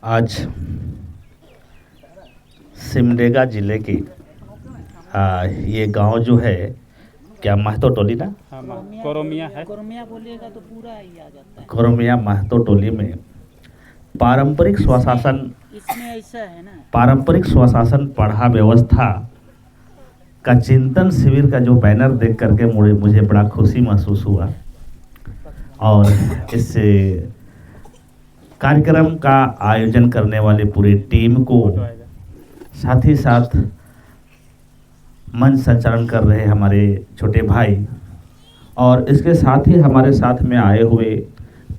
आज सिमडेगा ज़िले के ये गांव जो है, क्या महतो टोली ना, हाँ कोरोमिया है। कोरमिया बोलिएगा तो पूरा ही आ जाता है। कोरोमिया महतो टोली में पारंपरिक स्वशासन इसमें ऐसा है ना, पारंपरिक स्वशासन पढ़ा व्यवस्था का चिंतन शिविर का जो बैनर देख करके मुझे बड़ा खुशी महसूस हुआ। और इस कार्यक्रम का आयोजन करने वाले पूरी टीम को, साथ ही साथ मंच संचालन कर रहे हमारे छोटे भाई, और इसके साथ ही हमारे साथ में आए हुए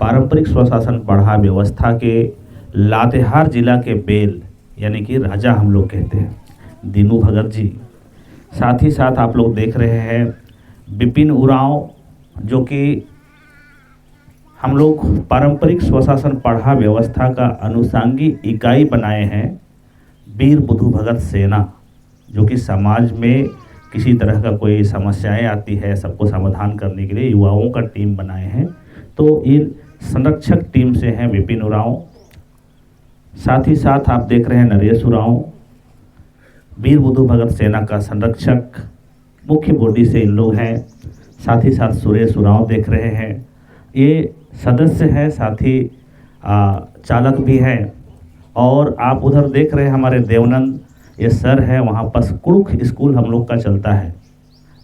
पारंपरिक स्वशासन पढ़ा व्यवस्था के लातेहार जिला के बेल यानी कि राजा हम लोग कहते हैं, दीनू भगत जी। साथ ही साथ आप लोग देख रहे हैं विपिन उरांव, जो कि हम लोग पारंपरिक स्वशासन पढ़ा व्यवस्था का अनुषंगी इकाई बनाए हैं। वीर बुधु भगत सेना, जो कि समाज में किसी तरह का कोई समस्याएं आती है, सबको समाधान करने के लिए युवाओं का टीम बनाए हैं। तो ये संरक्षक टीम से हैं विपिन उरांव। साथ ही साथ आप देख रहे हैं नरेश उरांव, वीर बुधु भगत सेना का संरक्षक मुख्य बॉडी से इन लोग हैं। साथ ही साथ सुरेश उरांव देख रहे हैं, ये सदस्य है, साथ ही चालक भी हैं। और आप उधर देख रहे हैं हमारे देवनंद, ये सर है, वहाँ पर कुड़ुख स्कूल हम लोग का चलता है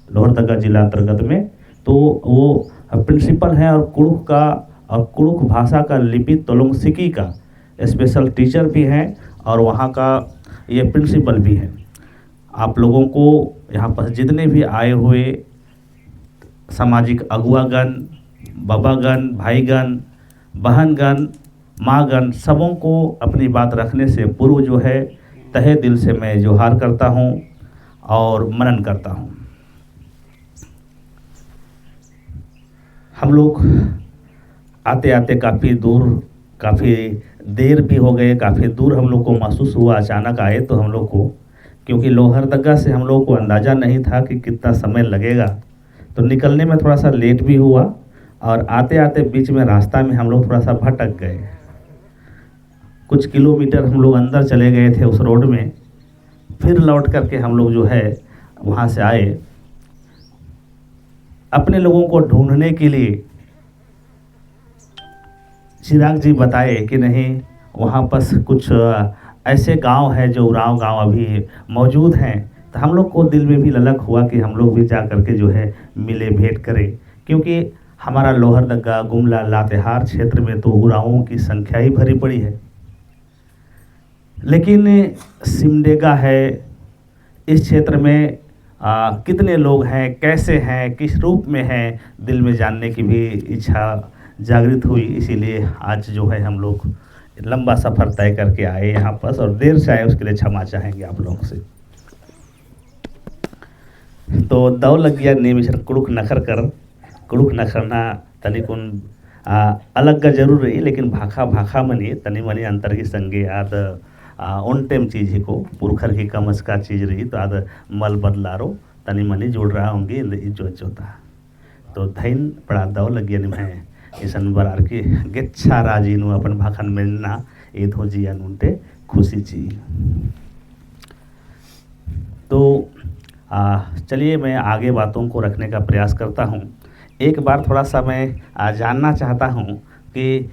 लोहरदगा जिला अंतर्गत में। तो वो प्रिंसिपल हैं और कुड़ुख भाषा का लिपि तोलंगसिकी का स्पेशल टीचर भी हैं, और वहाँ का ये प्रिंसिपल भी हैं। आप लोगों को यहाँ पर जितने भी आए हुए सामाजिक अगुवागण, बाबागण, भाईगण, बहनगण, माँगण, सबों को अपनी बात रखने से पूर्व जो है तहे दिल से मैं जोहार करता हूँ और मनन करता हूँ। हम लोग आते आते काफ़ी देर भी हो गए, काफ़ी दूर हम लोग को महसूस हुआ। अचानक आए तो हम लोग को, क्योंकि लोहरदगा से हम लोग को अंदाज़ा नहीं था कि कितना समय लगेगा, तो निकलने में थोड़ा सा लेट भी हुआ। और आते आते बीच में रास्ता में हम लोग थोड़ा सा भटक गए, कुछ किलोमीटर हम लोग अंदर चले गए थे उस रोड में। फिर लौट करके हम लोग जो है वहाँ से आए, अपने लोगों को ढूंढने के लिए। चिराग जी बताए कि नहीं, वहाँ पर कुछ ऐसे गांव है जो उरांव गांव अभी मौजूद हैं। तो हम लोग को दिल में भी ललक हुआ कि हम लोग भी जा करके जो है मिले, भेंट करें, क्योंकि हमारा लोहरदगा, गुमला, लातेहार क्षेत्र में तो उरांवों की संख्या ही भरी पड़ी है। लेकिन सिमडेगा है, इस क्षेत्र में कितने लोग हैं, कैसे हैं, किस रूप में हैं, दिल में जानने की भी इच्छा जागृत हुई। इसीलिए आज जो है हम लोग लंबा सफ़र तय करके आए यहाँ पर, और देर से आए उसके लिए क्षमा चाहेंगे आप लोगों से। तो दौ लग गया नेमिशन कुड़ुक नखर कर, कुड़ुक नखरना तनिकुन अलग का जरूर रही, लेकिन भाखा मनी तनि मनी अंतर ही संगे आद उन टेम चीज़ ही को पुरखर ही कमस का चीज़ रही, तो आद मल बदलारो तनि मनी जुड़ रहा होंगे जोता। तो धैन बड़ा दौ लग गया मैं ईसन बरार की गेच्छा राजीनु अपन भाखन मिलना ए धो जिया नूटे खुशी ची। तो चलिए मैं आगे बातों को रखने का प्रयास करता हूँ। एक बार थोड़ा सा मैं जानना चाहता हूँ कि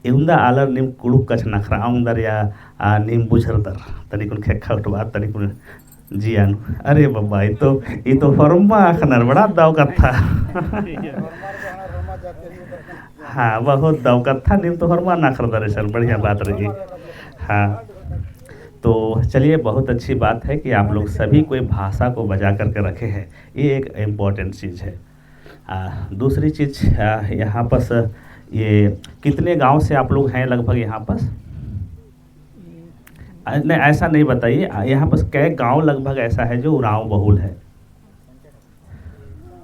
इउंदा आलर निम कुड़ुक कछ नखराउंदर या निम बुझरदर तनिकुन खेखा उठवा तनिकुन जियानु। अरे बाबा, ये तो फॉर्मा आखनर बड़ा दावकत था। हाँ, बहुत दावकत था, निम तो फॉर्मा ना खरदर, सर बढ़िया बात रही। हाँ, तो चलिए बहुत अच्छी बात है कि आप लोग सभी कोई भाषा को बचा करके रखे हैं, ये एक इम्पॉर्टेंट चीज़ है। दूसरी चीज़ यहाँ पर ये कितने गांव से आप लोग हैं लगभग यहाँ पर? नहीं, ऐसा नहीं बताइए, यहाँ पर कै गांव लगभग ऐसा है जो उरांव बहुल है?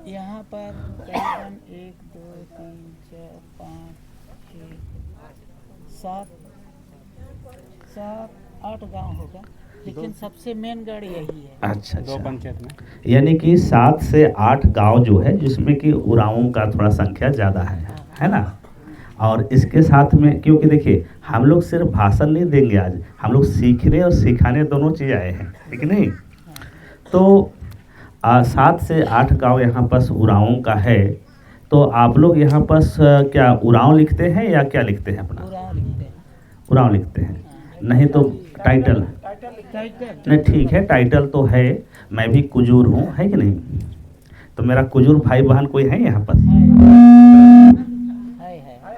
यहाँ पर करीबन 1 2 3 4 5 6 7 8 गांव होगा, लेकिन सबसे मेन गढ़ यही है। अच्छा, दो पंचायत में, यानी कि 7 से 8 गांव जो है जिसमें कि उरांवों का थोड़ा संख्या ज़्यादा है ना। और इसके साथ में, क्योंकि देखिए हम लोग सिर्फ भाषण नहीं देंगे, आज हम लोग सीखने और सिखाने दोनों चीज़ आए हैं, ठीक नहीं। तो 7 से 8 गांव यहाँ पर उरांव का है। तो आप लोग यहाँ पर क्या उरांव लिखते हैं या क्या लिखते हैं अपना? पूरा लिखते हैं। उरांव लिखते हैं, नहीं तो टाइटल टाइटल नहीं, ठीक है, टाइटल तो है। मैं भी कुजूर हूँ, है कि नहीं? तो मेरा कुजूर भाई बहन कोई है यहाँ पर?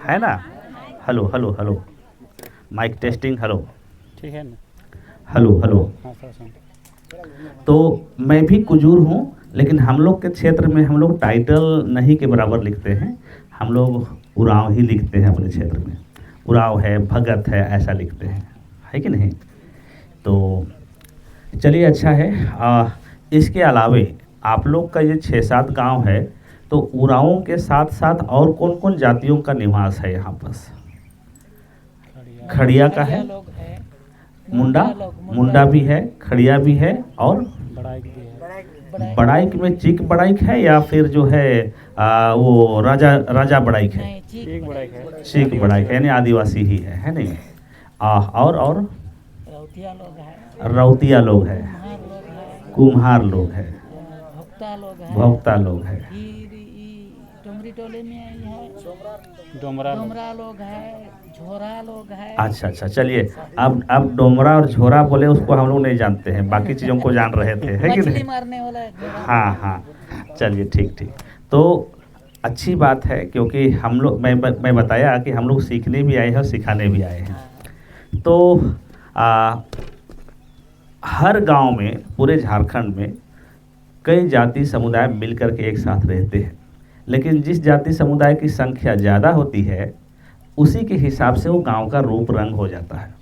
है ना? Hello hello hello, mike testing, hello ठीक है ना? Hello hello. हाँ सर सुन। तो मैं भी कुजूर हूँ, लेकिन हम लोग के क्षेत्र में हम लोग टाइटल नहीं के बराबर लिखते हैं, हम लोग उरांव ही लिखते हैं अपने क्षेत्र में। उरांव है, भगत है, ऐसा लिखते हैं, है कि नहीं? तो चलिए, अच्छा है। इसके अलावे आप लोग का ये 6-7 गांव है, तो उरांवों के साथ साथ और कौन कौन जातियों का निवास है यहाँ पर? खड़िया का है, लोग हैं, मुंडा भी है, खड़िया भी है, और बड़ाई भी है। बड़ाइक में चीक बड़ाइक है, या फिर जो है वो राजा बड़ाइक है? नहीं, एक बड़ाई है। चीक बड़ाइक है, यानी आदिवासी ही है नहीं? और रौतिया लोग हैं, रौतिया लोग है, कुम्हार लोग है, भक्ता लोग हैं, भोक्ता लोग है। फिर ई टोमरी टोले में है डोमरा डोमरा लोग हैं, झोरा लोग हैं। अच्छा अच्छा, चलिए, अब डोमरा और झोरा बोले उसको हम लोग नहीं जानते हैं, बाकी चीज़ों को जान रहे थे, है कि मछली नहीं? मारने वाला है झोरा। हाँ हाँ, चलिए, ठीक ठीक। तो अच्छी बात है, क्योंकि हम लोग मैं बताया कि हम लोग सीखने भी आए हैं और सिखाने भी आए हैं। तो हर गांव में, पूरे झारखंड में कई जाति समुदाय मिलकर के एक साथ रहते हैं, लेकिन जिस जाति समुदाय की संख्या ज़्यादा होती है उसी के हिसाब से वो गांव का रूप रंग हो जाता है।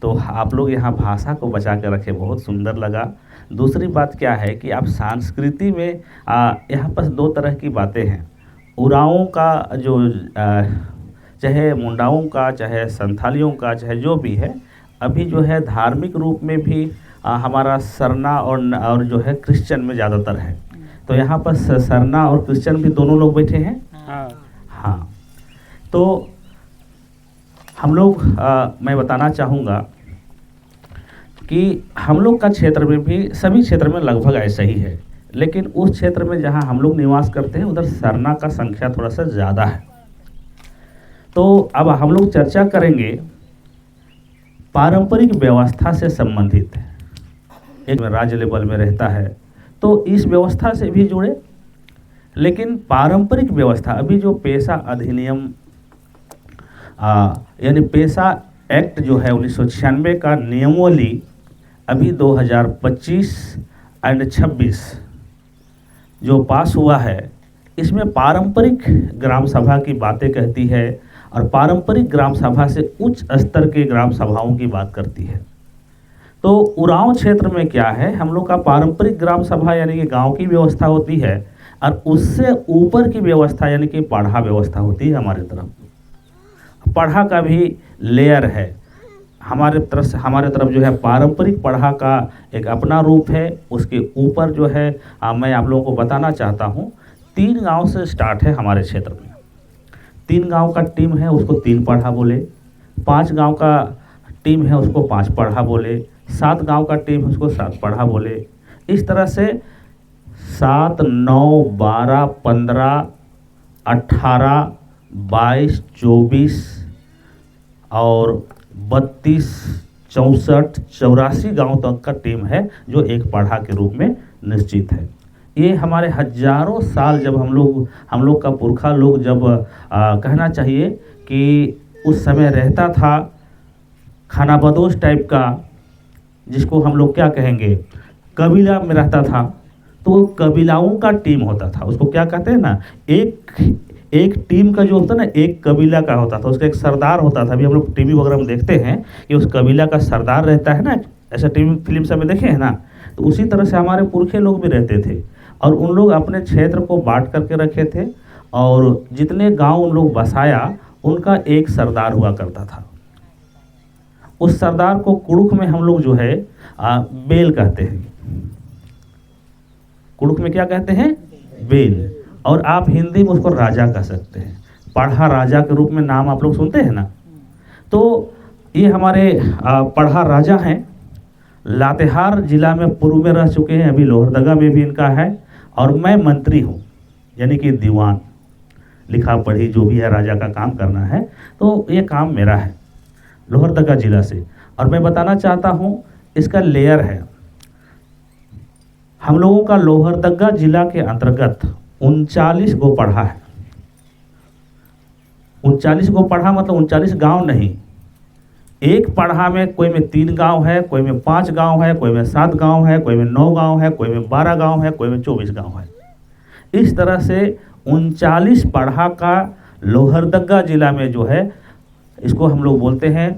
तो आप लोग यहाँ भाषा को बचा कर रखे, बहुत सुंदर लगा। दूसरी बात क्या है कि आप संस्कृति में यहाँ पर 2 तरह की बातें हैं। उरांवों का जो चाहे मुंडाओं का, चाहे संथालियों का, चाहे जो भी है, अभी जो है धार्मिक रूप में भी हमारा सरना और जो है क्रिश्चियन में ज़्यादातर है। तो यहाँ पर सरना और क्रिश्चियन भी दोनों लोग बैठे हैं। हाँ हाँ, तो हम लोग मैं बताना चाहूँगा कि हम लोग का क्षेत्र में भी, सभी क्षेत्र में लगभग ऐसा ही है, लेकिन उस क्षेत्र में जहाँ हम लोग निवास करते हैं उधर सरना का संख्या थोड़ा सा ज़्यादा है। तो अब हम लोग चर्चा करेंगे पारंपरिक व्यवस्था से संबंधित। एक राज्य लेवल में रहता है तो इस व्यवस्था से भी जुड़े, लेकिन पारंपरिक व्यवस्था अभी जो पेशा अधिनियम यानी पेशा एक्ट जो है 1996 का नियमावली अभी 2025 एंड 26 जो पास हुआ है, इसमें पारंपरिक ग्राम सभा की बातें कहती है और पारंपरिक ग्राम सभा से उच्च स्तर के ग्राम सभाओं की बात करती है। तो उरांव क्षेत्र में क्या है, हम लोग का पारंपरिक ग्राम सभा यानी कि गांव की व्यवस्था होती है, और उससे ऊपर की व्यवस्था यानी कि पढ़ा व्यवस्था होती है। हमारे तरफ पढ़ा का भी लेयर है। हमारे तरफ जो है पारंपरिक पढ़ा का एक अपना रूप है। उसके ऊपर जो है मैं आप लोगों को बताना चाहता हूँ, 3 गांव से स्टार्ट है हमारे क्षेत्र में। 3 गांव का टीम है, उसको 3 पढ़ा बोले। 5 गांव का टीम है, उसको 5 पढ़ा बोले। 7 गांव का टीम है, उसको 7 पढ़ा बोले। इस तरह से 7, 9, 12, 15, 18, 22, 24 और 32, 64, 84 गांव तक का टीम है जो एक पढ़ा के रूप में निश्चित है। ये हमारे हजारों साल जब हम लोग का पुरखा लोग जब कहना चाहिए कि उस समय रहता था खानाबदोश टाइप का, जिसको हम लोग क्या कहेंगे, कबीला में रहता था, तो कबीलाओं का टीम होता था। उसको क्या कहते हैं ना, एक टीम का जो होता है ना, एक कबीला का होता था, उसका एक सरदार होता था। अभी हम लोग टीवी वगैरह में देखते हैं कि उस कबीला का सरदार रहता है ना, ऐसा टीवी फिल्म सब में देखे हैं ना। तो उसी तरह से हमारे पुरखे लोग भी रहते थे और उन लोग अपने क्षेत्र को बांट करके रखे थे, और जितने गांव उन लोग बसाया उनका एक सरदार हुआ करता था। उस सरदार को कुड़ुक में हम लोग जो है बेल कहते हैं। कुड़ुक में क्या कहते हैं, बेल। और आप हिंदी में उसको राजा कह सकते हैं। पढ़ा राजा के रूप में नाम आप लोग सुनते हैं ना। तो ये हमारे पढ़ा राजा हैं, लातेहार जिला में पूर्व में रह चुके हैं, अभी लोहरदगा में भी इनका है, और मैं मंत्री हूँ यानी कि दीवान, लिखा पढ़ी जो भी है राजा का काम करना है, तो ये काम मेरा है लोहरदगा जिला से। और मैं बताना चाहता हूँ इसका लेयर है, हम लोगों का लोहरदगा जिला के अंतर्गत 39 गो पढ़ा है। 39 गो पढ़ा मतलब 39 गांव नहीं, एक पढ़ा में कोई में 3 गांव है, कोई में 5 गांव है, कोई में 7 गांव है, कोई में 9 गांव है, कोई में 12 गांव है, कोई में 24 गांव है। इस तरह से 39 पढ़ा का लोहरदगा जिला में जो है, इसको हम लोग बोलते हैं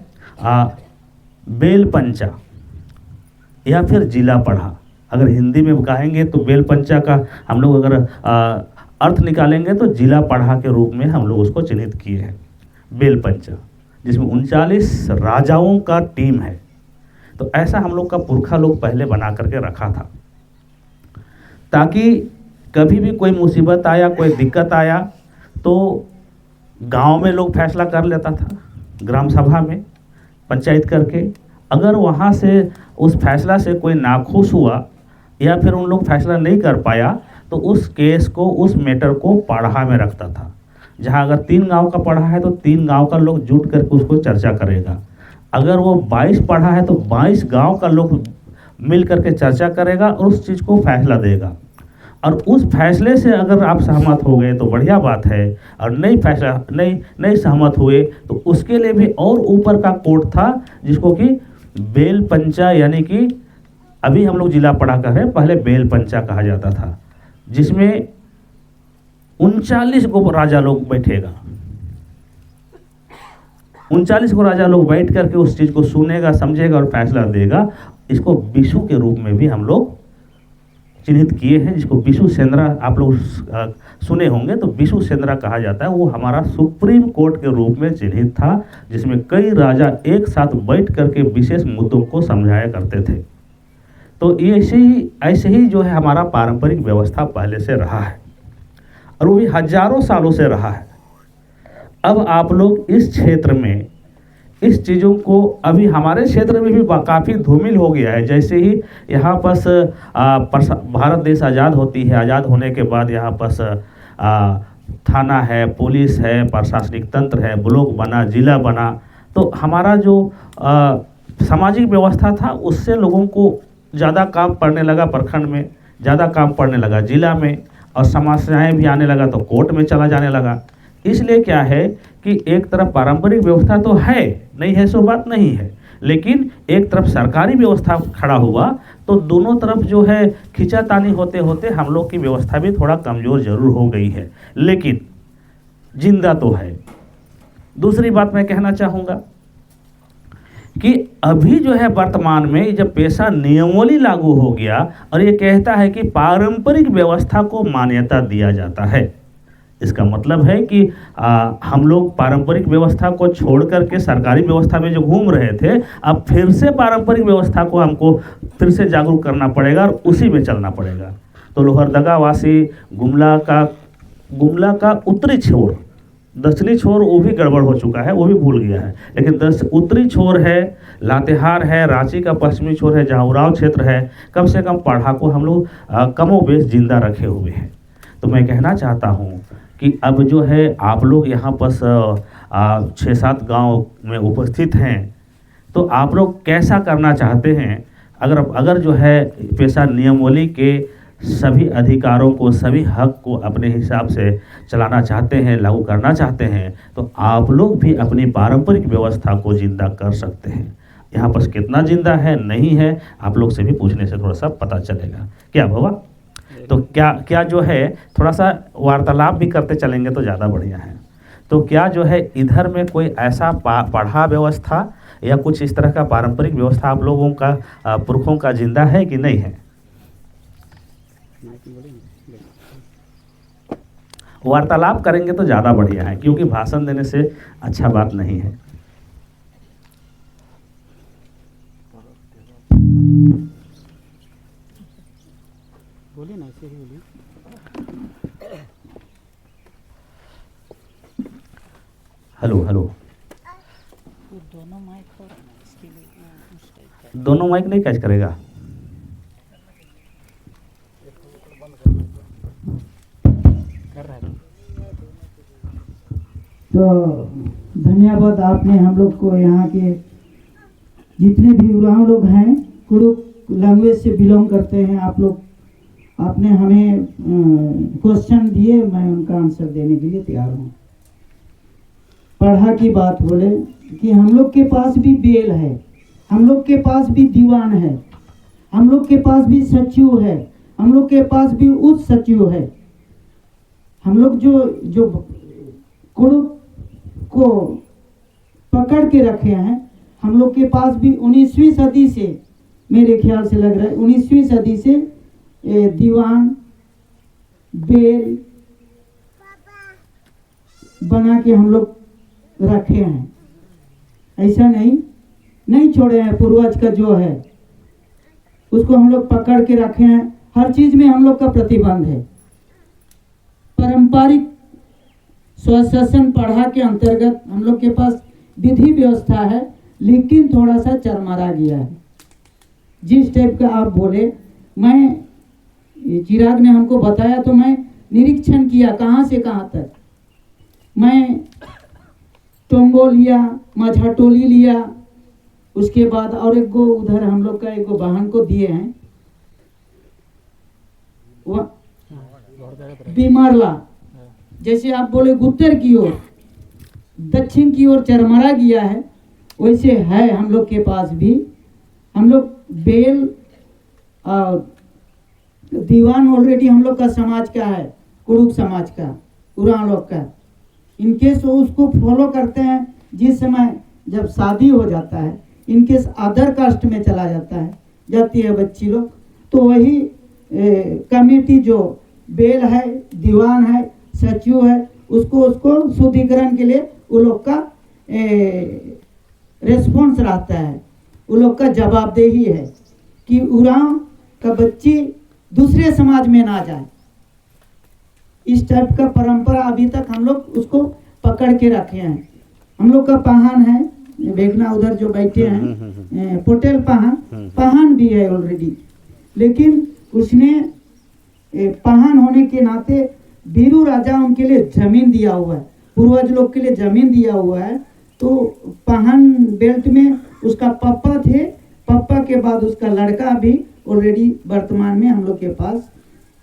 बेल पंचा या फिर जिला पढ़ा। अगर हिंदी में कहेंगे तो बेल पंचा का हम लोग अगर अर्थ निकालेंगे तो जिला पढ़ा के रूप में हम लोग उसको चिन्हित किए हैं, बेल पंचा, जिसमें 39 राजाओं का टीम है। तो ऐसा हम लोग का पुरखा लोग पहले बना करके रखा था, ताकि कभी भी कोई मुसीबत आया, कोई दिक्कत आया तो गांव में लोग फैसला कर लेता था, ग्राम सभा में पंचायत करके। अगर वहाँ से उस फैसला से कोई नाखुश हुआ या फिर उन लोग फैसला नहीं कर पाया तो उस केस को, उस मैटर को पढ़ा में रखता था। जहाँ अगर 3 गांव का पढ़ा है तो 3 गांव का लोग जुट करके उसको चर्चा करेगा। अगर वो 22 पढ़ा है तो 22 गांव का लोग मिल करके चर्चा करेगा और उस चीज़ को फैसला देगा। और उस फैसले से अगर आप सहमत हो गए तो बढ़िया बात है, और नहीं सहमत हुए तो उसके लिए भी और ऊपर का कोर्ट था, जिसको कि बेल पंचा, यानी कि अभी हम लोग जिला पढ़ा कर है, पहले बेल पंचा कहा जाता था, जिसमें 39 को राजा लोग बैठेगा। 39 को राजा लोग बैठ करके उस चीज़ को सुनेगा, समझेगा और फैसला देगा। इसको विशु के रूप में भी हम लोग चिन्हित किए हैं, जिसको विशु सेंद्रा आप लोग सुने होंगे, तो विशु सेंद्रा कहा जाता है। वो हमारा सुप्रीम कोर्ट के रूप में चिन्हित था, जिसमें कई राजा एक साथ बैठ करके विशेष मुद्दों को समझाया करते थे। तो ये ऐसे ही जो है हमारा पारंपरिक व्यवस्था पहले से रहा है, और वो भी हजारों सालों से रहा है। अब आप लोग इस क्षेत्र में इस चीज़ों को, अभी हमारे क्षेत्र में भी काफ़ी धूमिल हो गया है। जैसे ही यहाँ पास भारत देश आज़ाद होती है, आज़ाद होने के बाद यहाँ पास थाना है, पुलिस है, प्रशासनिक तंत्र है, ब्लॉक बना, जिला बना, तो हमारा जो सामाजिक व्यवस्था था उससे लोगों को ज़्यादा काम पड़ने लगा, प्रखंड में ज़्यादा काम पड़ने लगा, जिला में, और समस्याएं भी आने लगा तो कोर्ट में चला जाने लगा। इसलिए क्या है कि एक तरफ पारंपरिक व्यवस्था तो है, नहीं है सो बात नहीं है, लेकिन एक तरफ सरकारी व्यवस्था खड़ा हुआ तो दोनों तरफ जो है खींचातानी होते होते हम लोग की व्यवस्था भी थोड़ा कमज़ोर जरूर हो गई है, लेकिन जिंदा तो है। दूसरी बात मैं कहना चाहूँगा कि अभी जो है वर्तमान में जब पेशा नियमावली लागू हो गया और ये कहता है कि पारंपरिक व्यवस्था को मान्यता दिया जाता है, इसका मतलब है कि हम लोग पारंपरिक व्यवस्था को छोड़ करके सरकारी व्यवस्था में जो घूम रहे थे, अब फिर से पारंपरिक व्यवस्था को हमको फिर से जागरूक करना पड़ेगा और उसी में चलना पड़ेगा। तो लोहरदगा वासी गुमला का उत्तरी छोर, दक्षिणी छोर वो भी गड़बड़ हो चुका है, वो भी भूल गया है, लेकिन उत्तरी छोर है, लातेहार है, रांची का पश्चिमी छोर है, जहाँ उराव क्षेत्र है, कम से कम पढ़ा को हम लोग कमोबेश जिंदा रखे हुए हैं। तो मैं कहना चाहता हूँ कि अब जो है आप लोग यहाँ पर 6-7 गांव में उपस्थित हैं, तो आप लोग कैसा करना चाहते हैं? अगर जो है पेशा नियमावली के सभी अधिकारों को, सभी हक को अपने हिसाब से चलाना चाहते हैं, लागू करना चाहते हैं, तो आप लोग भी अपनी पारंपरिक व्यवस्था को जिंदा कर सकते हैं। यहाँ पर कितना जिंदा है नहीं है, आप लोग से भी पूछने से थोड़ा सा पता चलेगा। क्या बाबा? तो क्या जो है थोड़ा सा वार्तालाप भी करते चलेंगे तो ज़्यादा बढ़िया है। तो क्या जो है इधर में कोई ऐसा पढ़ा व्यवस्था या कुछ इस तरह का पारंपरिक व्यवस्था आप लोगों का पुरखों का जिंदा है कि नहीं है? वार्तालाप करेंगे तो ज़्यादा बढ़िया है, क्योंकि भाषण देने से अच्छा बात नहीं है। बोलिए ना, ऐसे ही बोलिए। Hello hello. उस टाइप का। दोनों माइक नहीं कैच करेगा? कर रहा है। तो धन्यवाद, आपने हम लोग को यहाँ के जितने भी उरांव लोग हैं, कुड़ुक लैंग्वेज से बिलोंग करते हैं आप लोग, आपने हमें क्वेश्चन दिए, मैं उनका आंसर देने के लिए तैयार हूँ। पढ़ा की बात बोले कि हम लोग के पास भी बेल है, हम लोग के पास भी दीवान है, हम लोग के पास भी सचिव है, हम लोग के पास भी उच्च सचिव है। हम लोग जो कुड़ुक को पकड़ के रखे हैं, हम लोग के पास भी 19वीं सदी से, मेरे ख्याल से लग रहा है 19वीं सदी से दीवान बेल बना के हम लोग रखे हैं। ऐसा नहीं छोड़े हैं, पूर्वज का जो है उसको हम लोग पकड़ के रखे हैं। हर चीज में हम लोग का प्रतिबंध है। पारंपरिक स्वशासन पढ़ा के अंतर्गत हम लोग के पास विधि व्यवस्था है, लेकिन थोड़ा सा चरमरा गया है। जिस टाइप का आप बोले, मैं चिराग ने हमको बताया तो मैं निरीक्षण किया कहाँ से कहाँ तक। मैं टोंगो लिया, माझाटोली लिया, उसके बाद और एक गो उधर हम लोग का एक गो वाहन को दिए हैं, बीमारला। जैसे आप बोले उत्तर की ओर, दक्षिण की ओर चरमरा गया है, वैसे है हम लोग के पास भी। हम लोग बेल और दीवान ऑलरेडी हम लोग का समाज का है, कुड़ुक समाज का, उरांव लोग का। इनकेस वो उसको फॉलो करते हैं। जिस समय जब शादी हो जाता है, इनकेस अदर कास्ट में चला जाती है बच्ची लोग, तो वही कमेटी जो बेल है, दीवान है, सचिव है, उसको शुद्धिकरण के लिए वो लोग का रेस्पॉन्स रहता है, वो लोग का जवाबदेही है कि उरांव का बच्ची दूसरे समाज में ना जाए। इस टाइप का परंपरा अभी तक हम लोग उसको पकड़ के रखे हैं। हम लोग का पाहन है, बेगना उधर जो बैठे हैं, पोटेल पाहन भी है ऑलरेडी, लेकिन उसने पाहन होने के नाते बीरू राजा उनके लिए जमीन दिया हुआ है, पूर्वज लोग के लिए जमीन दिया हुआ है। तो पाहन बेल्ट में उसका पप्पा थे, पप्पा के बाद उसका लड़का भी ऑलरेडी वर्तमान में हम लोग के पास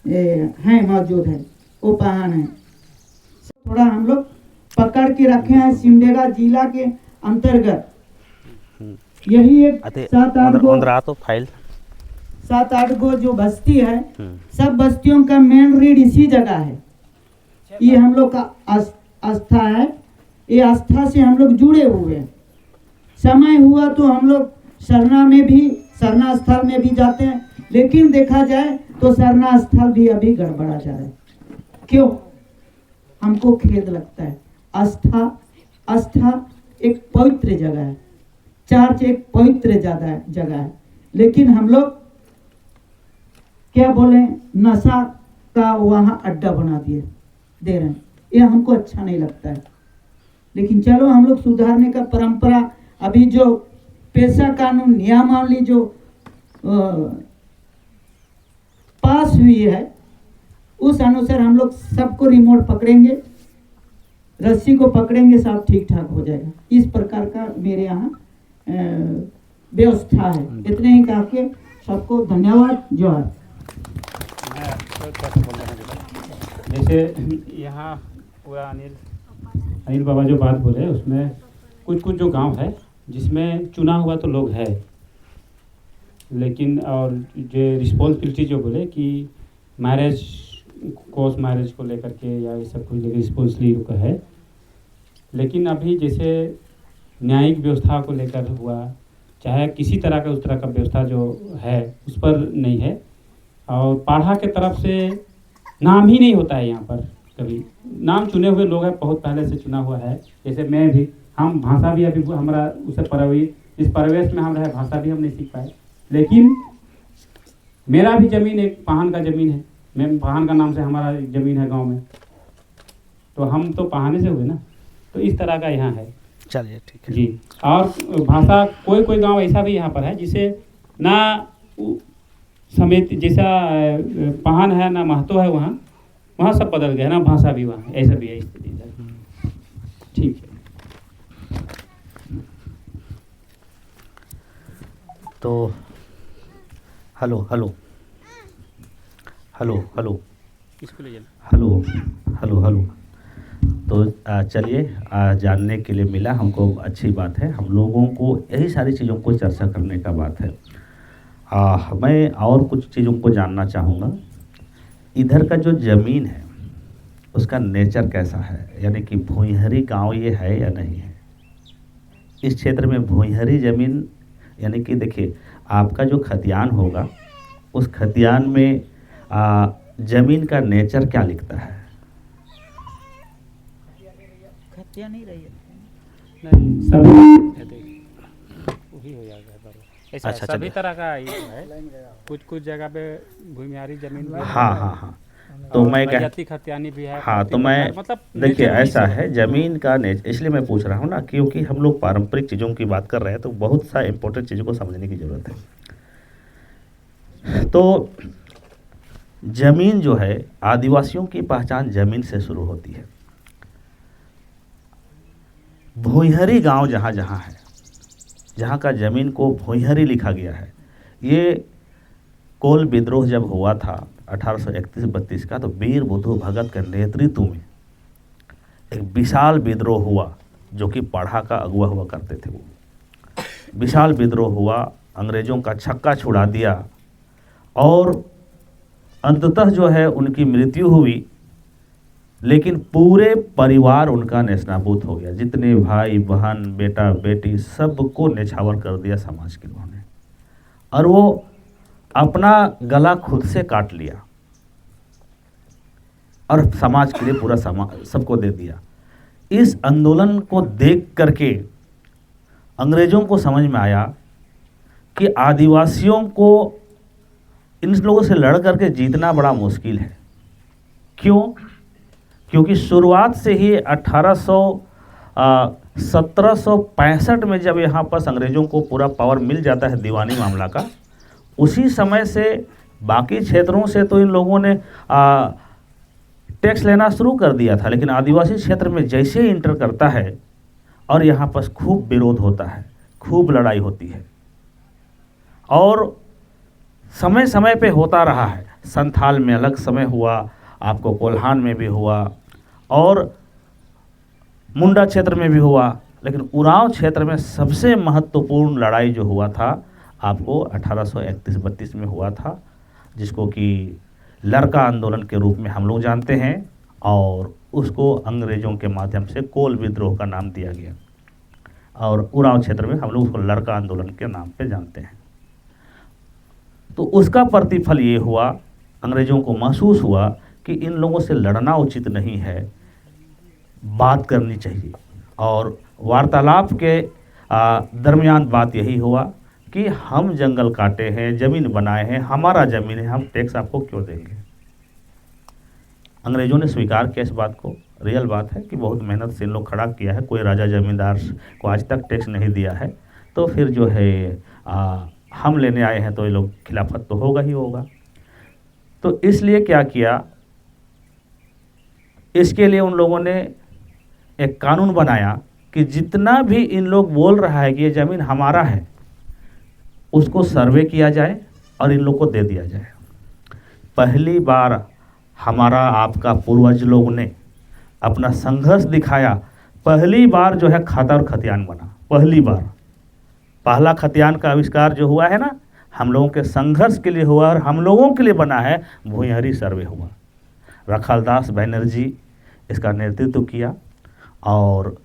है, मौजूद है, वो पाहन है। थोड़ा हम लोग पकड़ के रखे हैं सिमडेगा जिला के अंतर्गत। यही एक 7-8 गो जो बस्ती है, सब बस्तियों का मेन रीड इसी जगह है। ये हम लोग का आस्था है, ये आस्था से हम लोग जुड़े हुए हैं। समय हुआ तो हम लोग सरना स्थल में भी जाते हैं, लेकिन देखा जाए तो सरना स्थल भी अभी गड़बड़ा जा रहा है। क्यों? हमको खेद लगता है। आस्था एक पवित्र जगह है, चर्च एक पवित्र जगह है, लेकिन हम लोग क्या बोले, नशा का वहाँ अड्डा बना दे रहे हैं। ये हमको अच्छा नहीं लगता है। लेकिन चलो हम लोग सुधारने का परंपरा, अभी जो पेशा कानून नियमावली जो पास हुई है, उस अनुसार हम लोग सबको रिमोट पकड़ेंगे, रस्सी को पकड़ेंगे, सब ठीक ठाक हो जाएगा। इस प्रकार का मेरे यहाँ व्यवस्था है। इतने ही कहा के सबको धन्यवाद, जोहार। जैसे यहाँ पूरा अनिल बाबा जो बात बोले, उसमें कुछ जो गांव है जिसमें चुना हुआ तो लोग है, लेकिन और जो रिस्पॉन्सिबिलिटी जो बोले कि मैरिज कोर्स मैरिज को लेकर के या ये सब कुछ रिस्पॉन्सिबिलिटी है, लेकिन अभी जैसे न्यायिक व्यवस्था को लेकर हुआ, चाहे किसी तरह का उस तरह का व्यवस्था जो है उस पर नहीं है। और पाढ़ा के तरफ से नाम ही नहीं होता है यहाँ पर कभी। नाम चुने हुए लोग हैं, बहुत पहले से चुना हुआ है। जैसे मैं भी, हम भाषा भी अभी हमारा उसे इस परिवेश में हम रहे, भाषा भी हम नहीं सीख पाए। लेकिन मेरा भी ज़मीन एक पाहन का ज़मीन है, मैं पाहन का नाम से हमारा ज़मीन है गांव में, तो हम तो पाहने से हुए ना। तो इस तरह का यहाँ है। चलिए ठीक है जी। और भाषा कोई कोई गांव ऐसा भी यहाँ पर है जिसे ना समेत जैसा पाहन है ना महतो है, वहाँ वहाँ सब बदल गया ना, भाषा भी वहाँ ऐसा भी है स्थिति इधर। ठीक है। तो हेलो हेलो हेलो हेलो इसको ले जाना। Hello hello hello. तो चलिए जानने के लिए मिला हमको, अच्छी बात है। हम लोगों को यही सारी चीज़ों को चर्चा करने का बात है। मैं और कुछ चीज़ों को जानना चाहूँगा। इधर का जो ज़मीन है उसका नेचर कैसा है, यानी कि भूइंहरी गांव ये है या नहीं है। इस क्षेत्र में भूइंहरी ज़मीन, यानी कि देखिए आपका जो खतियान होगा उस खतियान में ज़मीन का नेचर क्या लिखता है। खतिया नहीं रही है। नहीं सभी वही हो जाएगा बराबर। ऐसा अच्छा, सभी चलिए। तरह का ये है, कुछ कुछ जगह पे भूमियारी जमीन भी है। हाँ हाँ हाँ। तो और मैं कह रैयती खतियानी भी है। हाँ, तो खेती मैं बंगाल, मतलब देखिए नेचर ऐसा वही से है ज़मीन का नेचर, इसलिए मैं पूछ रहा हूँ ना, क्योंकि हम लोग पारंपरिक चीज़ों की बात कर रहे हैं तो बहुत सा इम्पोर्टेंट चीज़ों को समझने की ज़रूरत है। तो ज़मीन जो है, आदिवासियों की पहचान ज़मीन से शुरू होती है। भूइंहरी गांव जहाँ जहाँ है, जहाँ का ज़मीन को भूइंहरी लिखा गया है, ये कोल विद्रोह जब हुआ था 1831-32 का, तो वीर बुद्धू भगत के नेतृत्व में एक विशाल विद्रोह हुआ, जो कि पढ़ा का अगुवा हुआ करते थे। वो विशाल विद्रोह हुआ, अंग्रेज़ों का छक्का छुड़ा दिया और अंततः जो है उनकी मृत्यु हुई, लेकिन पूरे परिवार उनका नेस्तनाबूद हो गया। जितने भाई बहन बेटा बेटी सबको नेछावर कर दिया समाज के लोगों ने, और वो अपना गला खुद से काट लिया और समाज के लिए पूरा सबको दे दिया। इस आंदोलन को देख करके अंग्रेज़ों को समझ में आया कि आदिवासियों को इन लोगों से लड़ करके जीतना बड़ा मुश्किल है। क्यों? क्योंकि शुरुआत से ही 1765 में जब यहाँ पर अंग्रेज़ों को पूरा पावर मिल जाता है दीवानी मामला का, उसी समय से बाकी क्षेत्रों से तो इन लोगों ने टैक्स लेना शुरू कर दिया था, लेकिन आदिवासी क्षेत्र में जैसे ही इंटर करता है और यहाँ पर खूब विरोध होता है, खूब लड़ाई होती है, और समय समय पे होता रहा है। संथाल में अलग समय हुआ, आपको कोल्हान में भी हुआ और मुंडा क्षेत्र में भी हुआ, लेकिन उरांव क्षेत्र में सबसे महत्वपूर्ण लड़ाई जो हुआ था आपको 1831-32 में हुआ था, जिसको कि लड़का आंदोलन के रूप में हम लोग जानते हैं, और उसको अंग्रेज़ों के माध्यम से कोल विद्रोह का नाम दिया गया, और उरांव क्षेत्र में हम लोग उसको लड़का आंदोलन के नाम पे जानते हैं। तो उसका प्रतिफल ये हुआ, अंग्रेज़ों को महसूस हुआ कि इन लोगों से लड़ना उचित नहीं है, बात करनी चाहिए। और वार्तालाप के दरमियान बात यही हुआ कि हम जंगल काटे हैं, ज़मीन बनाए हैं, हमारा ज़मीन है, हम टैक्स आपको क्यों देंगे। अंग्रेज़ों ने स्वीकार किया इस बात को। रियल बात है कि बहुत मेहनत से इन लोग खड़ा किया है, कोई राजा ज़मींदार को आज तक टैक्स नहीं दिया है, तो फिर जो है हम लेने आए हैं तो ये लोग खिलाफत तो होगा ही होगा। तो इसलिए क्या किया, इसके लिए उन लोगों ने एक कानून बनाया कि जितना भी इन लोग बोल रहा है कि ये ज़मीन हमारा है, उसको सर्वे किया जाए और इन लोग को दे दिया जाए। पहली बार हमारा आपका पूर्वज लोग ने अपना संघर्ष दिखाया, पहली बार जो है खाता और खतियान बना। पहली बार पहला खतियान का आविष्कार जो हुआ है ना, हम लोगों के संघर्ष के लिए हुआ और हम लोगों के लिए बना है, भूइंहरी सर्वे हुआ। रखालदास बनर्जी इसका नेतृत्व किया, और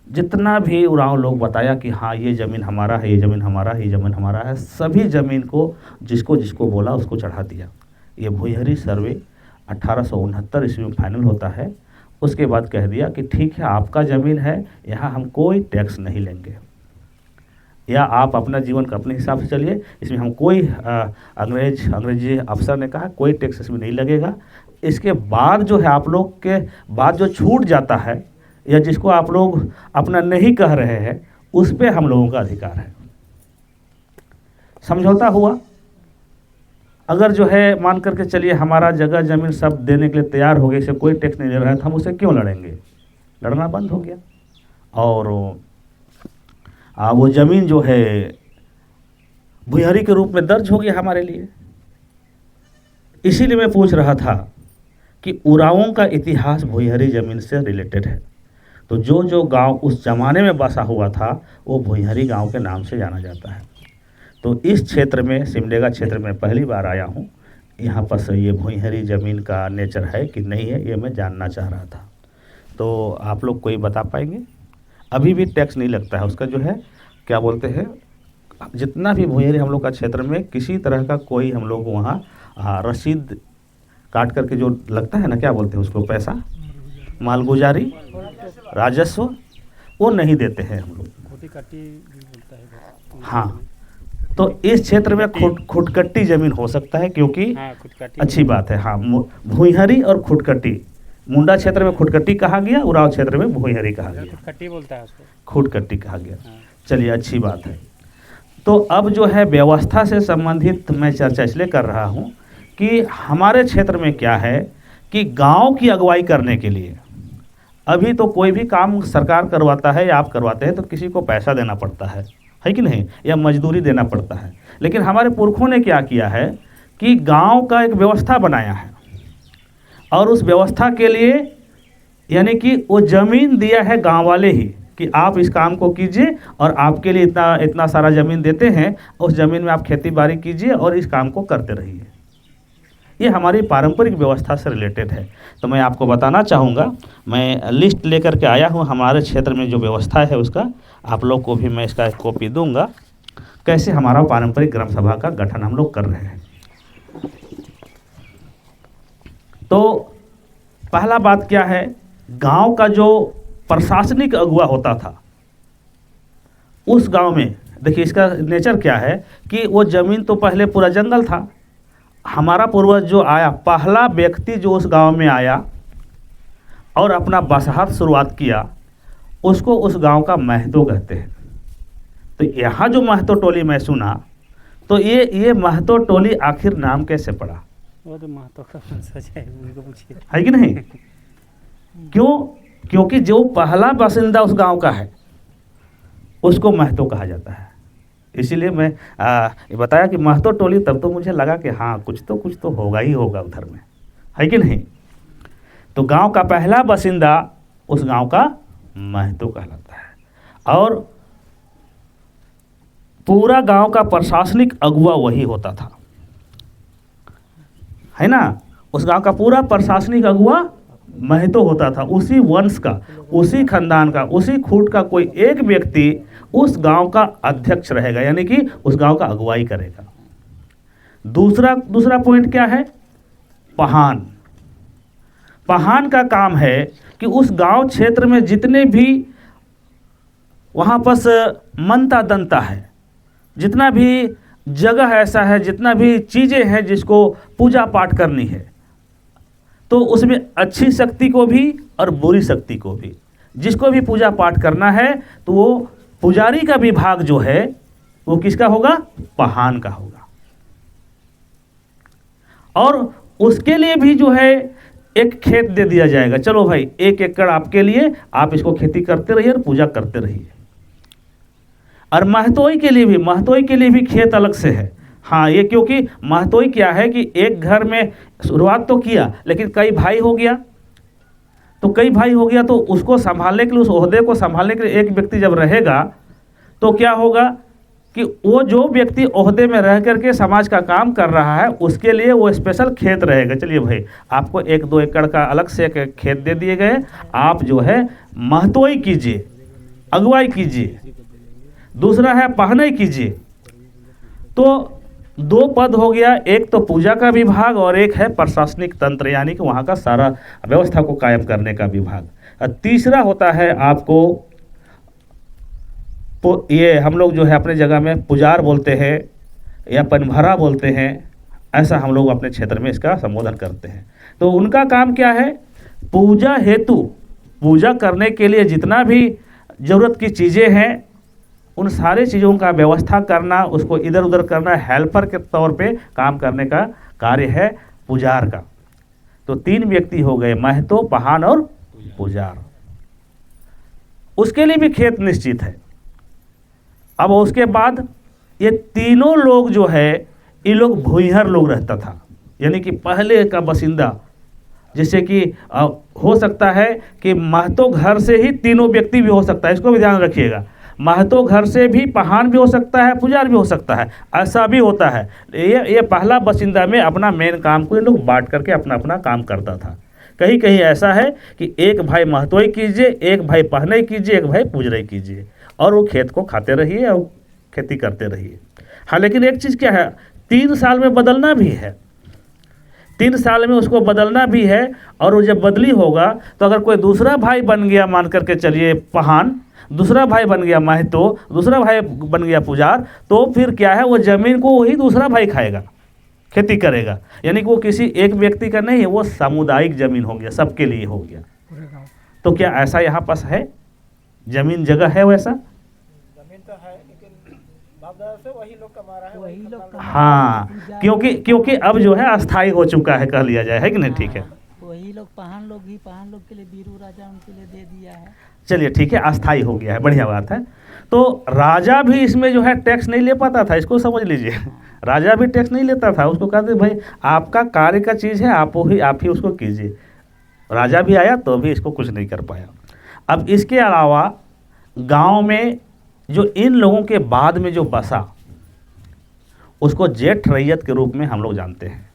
जितना भी उरांव लोग बताया कि हाँ ये ज़मीन हमारा है, ये ज़मीन हमारा है, ये ज़मीन हमारा है, सभी ज़मीन को जिसको जिसको बोला उसको चढ़ा दिया। ये भूइंहरी सर्वे 1869 ईस्वी में फाइनल होता है। उसके बाद कह दिया कि ठीक है आपका ज़मीन है, यहाँ हम कोई टैक्स नहीं लेंगे, या आप अपना जीवन का अपने हिसाब से चलिए, इसमें हम कोई अंग्रेजी अफसर ने कहा कोई टैक्स इसमें नहीं लगेगा। इसके बाद जो है आप लोग के बाद जो छूट जाता है, या जिसको आप लोग अपना नहीं कह रहे हैं, उस पे हम लोगों का अधिकार है। समझौता हुआ, अगर जो है मान करके चलिए हमारा जगह ज़मीन सब देने के लिए तैयार हो गए, इसे कोई टैक्स नहीं ले रहा है, तो हम उसे क्यों लड़ेंगे? लड़ना बंद हो गया और वो ज़मीन जो है भुइयारी के रूप में दर्ज हो गया हमारे लिए। इसीलिए मैं पूछ रहा था कि उरांवों का इतिहास भुइयारी ज़मीन से रिलेटेड है। तो जो जो गांव उस ज़माने में बसा हुआ था वो भुइयारी गांव के नाम से जाना जाता है। तो इस क्षेत्र में, सिमडेगा क्षेत्र में पहली बार आया हूँ। यहाँ पर से ये भुइयारी ज़मीन का नेचर है कि नहीं है, ये मैं जानना चाह रहा था। तो आप लोग कोई बता पाएंगे? अभी भी टैक्स नहीं लगता है उसका, जो है क्या बोलते हैं, जितना भी भुइयारी हम लोग का क्षेत्र में किसी तरह का कोई हम लोग वहाँ रसीद काट करके जो लगता है ना, क्या बोलते हैं उसको, पैसा, मालगुजारी, राजस्व, वो नहीं देते हैं हम लोग। हाँ, तो इस क्षेत्र में खुटकट्टी ज़मीन हो सकता है, क्योंकि अच्छी बात है। हाँ, भुइयारी और खुटकट्टी, मुंडा क्षेत्र में खुटकट्टी कहा गया, उरांव क्षेत्र में भुइयारी कहा गया, खुटकट्टी बोलता है उसको, खुटकट्टी कहा गया। चलिए, अच्छी बात है। तो अब जो है व्यवस्था से संबंधित मैं चर्चा इसलिए कर रहा हूँ कि हमारे क्षेत्र में क्या है कि गांव की अगुवाई करने के लिए अभी तो कोई भी काम सरकार करवाता है या आप करवाते हैं तो किसी को पैसा देना पड़ता है कि नहीं, या मजदूरी देना पड़ता है। लेकिन हमारे पुरखों ने क्या किया है कि गांव का एक व्यवस्था बनाया है और उस व्यवस्था के लिए यानी कि वो ज़मीन दिया है गांव वाले ही कि आप इस काम को कीजिए और आपके लिए इतना सारा ज़मीन देते हैं, उस ज़मीन में आप खेती बाड़ी कीजिए और इस काम को करते रहिए। ये हमारी पारंपरिक व्यवस्था से रिलेटेड है। तो मैं आपको बताना चाहूँगा, मैं लिस्ट लेकर के आया हूँ हमारे क्षेत्र में जो व्यवस्था है उसका, आप लोग को भी मैं इसका एक कॉपी दूंगा, कैसे हमारा पारंपरिक ग्राम सभा का गठन हम लोग कर रहे हैं। तो पहला बात क्या है, गांव का जो प्रशासनिक अगुवा होता था उस गांव में, देखिए इसका नेचर क्या है कि वो ज़मीन तो पहले पूरा जंगल था। हमारा पूर्वज जो आया, पहला व्यक्ति जो उस गांव में आया और अपना बसाहत शुरुआत किया, उसको उस गांव का महतो कहते हैं। तो यहाँ जो महतो टोली मैं सुना, तो ये महतो टोली आखिर नाम कैसे पड़ा? वो तो महतो का वंशज है, उनको पूछिए, है कि नहीं? क्यों? क्योंकि जो पहला बासिंदा उस गांव का है उसको महतो कहा जाता है। इसीलिए मैं ये बताया कि महतो टोली, तब तो मुझे लगा कि हाँ कुछ तो होगा ही होगा उधर में, है कि नहीं? तो गांव का पहला बासिंदा उस गांव का महतो कहलाता है और पूरा गांव का प्रशासनिक अगुवा वही होता था, है ना? उस गांव का पूरा प्रशासनिक अगुवा महतो होता था, उसी वंश का, उसी खानदान का, उसी खूट का कोई एक व्यक्ति उस गांव का अध्यक्ष रहेगा, यानी कि उस गांव का अगुवाई करेगा। दूसरा पॉइंट क्या है? पहान। पहान का काम है कि उस गांव क्षेत्र में जितने भी वहाँ पर मनता दंता है, जितना भी जगह ऐसा है, जितना भी चीज़ें हैं जिसको पूजा पाठ करनी है, तो उसमें अच्छी शक्ति को भी और बुरी शक्ति को भी, जिसको भी पूजा पाठ करना है तो वो पुजारी का विभाग जो है वो किसका होगा? पहान का होगा। और उसके लिए भी जो है एक खेत दे दिया जाएगा, चलो भाई 1 एकड़ आपके लिए, आप इसको खेती करते रहिए और पूजा करते रहिए। और महतोई के लिए भी खेत अलग से है। हाँ, ये क्योंकि महतोई क्या है कि एक घर में शुरुआत तो किया, लेकिन कई भाई हो गया, तो उसको संभालने के लिए, उस ओहदे को संभालने के लिए एक व्यक्ति जब रहेगा तो क्या होगा कि वो जो व्यक्ति ओहदे में रह करके समाज का काम कर रहा है उसके लिए वो स्पेशल खेत रहेगा। चलिए भाई, आपको 1-2 एकड़ का अलग से एक खेत दे दिए गए, आप जो है महतोई कीजिए, अगुवाई कीजिए। दूसरा है पहनई कीजिए। तो 2 पद हो गया, एक तो पूजा का विभाग और एक है प्रशासनिक तंत्र, यानी कि वहाँ का सारा व्यवस्था को कायम करने का विभाग। और तीसरा होता है आपको, ये हम लोग जो है अपने जगह में पुजार बोलते हैं या पनभरा बोलते हैं, ऐसा हम लोग अपने क्षेत्र में इसका संबोधन करते हैं। तो उनका काम क्या है? पूजा हेतु पूजा करने के लिए जितना भी ज़रूरत की चीज़ें हैं उन सारी चीज़ों का व्यवस्था करना, उसको इधर उधर करना, हेल्पर के तौर पे काम करने का कार्य है पुजार का। तो 3 व्यक्ति हो गए, महतो, पहान और पुजार। उसके लिए भी खेत निश्चित है। अब उसके बाद ये तीनों लोग जो है, ये लोग भूइहर लोग रहता था, यानी कि पहले का बसिंदा। जैसे कि हो सकता है कि महतो घर से ही तीनों व्यक्ति भी हो सकता है, इसको भी ध्यान रखिएगा। महतो घर से भी पहान भी हो सकता है, पुजार भी हो सकता है, ऐसा भी होता है। ये पहला बसिंदा में अपना मेन काम को ये लोग बांट करके अपना अपना काम करता था। कहीं कहीं ऐसा है कि एक भाई महतोई कीजिए, एक भाई पहनई कीजिए, एक भाई पुजरई कीजिए, और वो खेत को खाते रहिए और खेती करते रहिए। हाँ, लेकिन एक चीज़ क्या है, 3 साल में बदलना भी है, 3 साल में उसको बदलना भी है। और वो जब बदली होगा तो अगर कोई दूसरा भाई बन गया, मान करके चलिए पहान, दूसरा भाई बन गया महतो, दूसरा भाई बन गया पुजार, तो फिर क्या है, वो ज़मीन को वही दूसरा भाई खाएगा, खेती करेगा। यानी कि वो किसी एक व्यक्ति का नहीं है, वो सामुदायिक ज़मीन हो गया, सबके लिए हो गया। तो क्या ऐसा यहाँ पास है, ज़मीन जगह है वैसा? जमीन तो है, लेकिन बाप दादा से वही लोग कमा रहा है, वही लोग कमा हाँ, क्योंकि अब जो है अस्थाई हो चुका है, कह लिया जाए, है कि नहीं? ठीक है, वही लोग पहान लोग ही, पहान लोग के लिए बीरू राजा उनके लिए दे दिया है। चलिए ठीक है, अस्थाई हो गया है, बढ़िया बात है। तो राजा भी इसमें जो है टैक्स नहीं ले पाता था, इसको समझ लीजिए। राजा भी टैक्स नहीं लेता था, उसको कहते भाई आपका कार्य का चीज़ है, आप ही उसको कीजिए। राजा भी आया तो भी इसको कुछ नहीं कर पाया। अब इसके अलावा गांव में जो इन लोगों के बाद में जो बसा, उसको जेठ रैयत के रूप में हम लोग जानते हैं,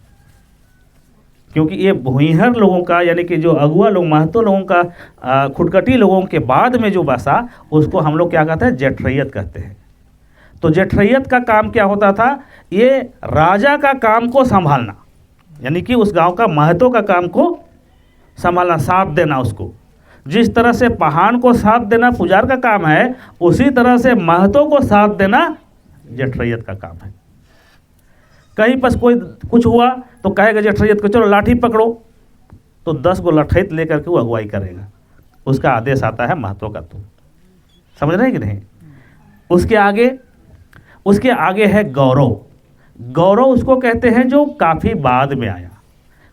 क्योंकि ये भूइहर लोगों का, यानी कि जो अगुआ लोग, महतो लोगों का, खुटकटी लोगों के बाद में जो बसा, उसको हम लोग क्या कहते हैं, जेठ रैयत कहते हैं। तो जेठ रैयत का काम क्या होता था, ये राजा का काम को संभालना, यानी कि उस गांव का महतो का काम को संभालना, साथ देना उसको। जिस तरह से पहान को साथ देना पुजार का काम है, उसी तरह से महतो को साथ देना जेठ रैयत का काम है। कहीं पर कोई कुछ हुआ तो कहेगा जेठ रैयत को, चलो लाठी पकड़ो, तो 10 गो लठैत लेकर के वो अगुवाई करेगा। उसका आदेश आता है महतो का। तो समझ रहे हैं कि नहीं? उसके आगे है गौरव। गौरव उसको कहते हैं जो काफ़ी बाद में आया,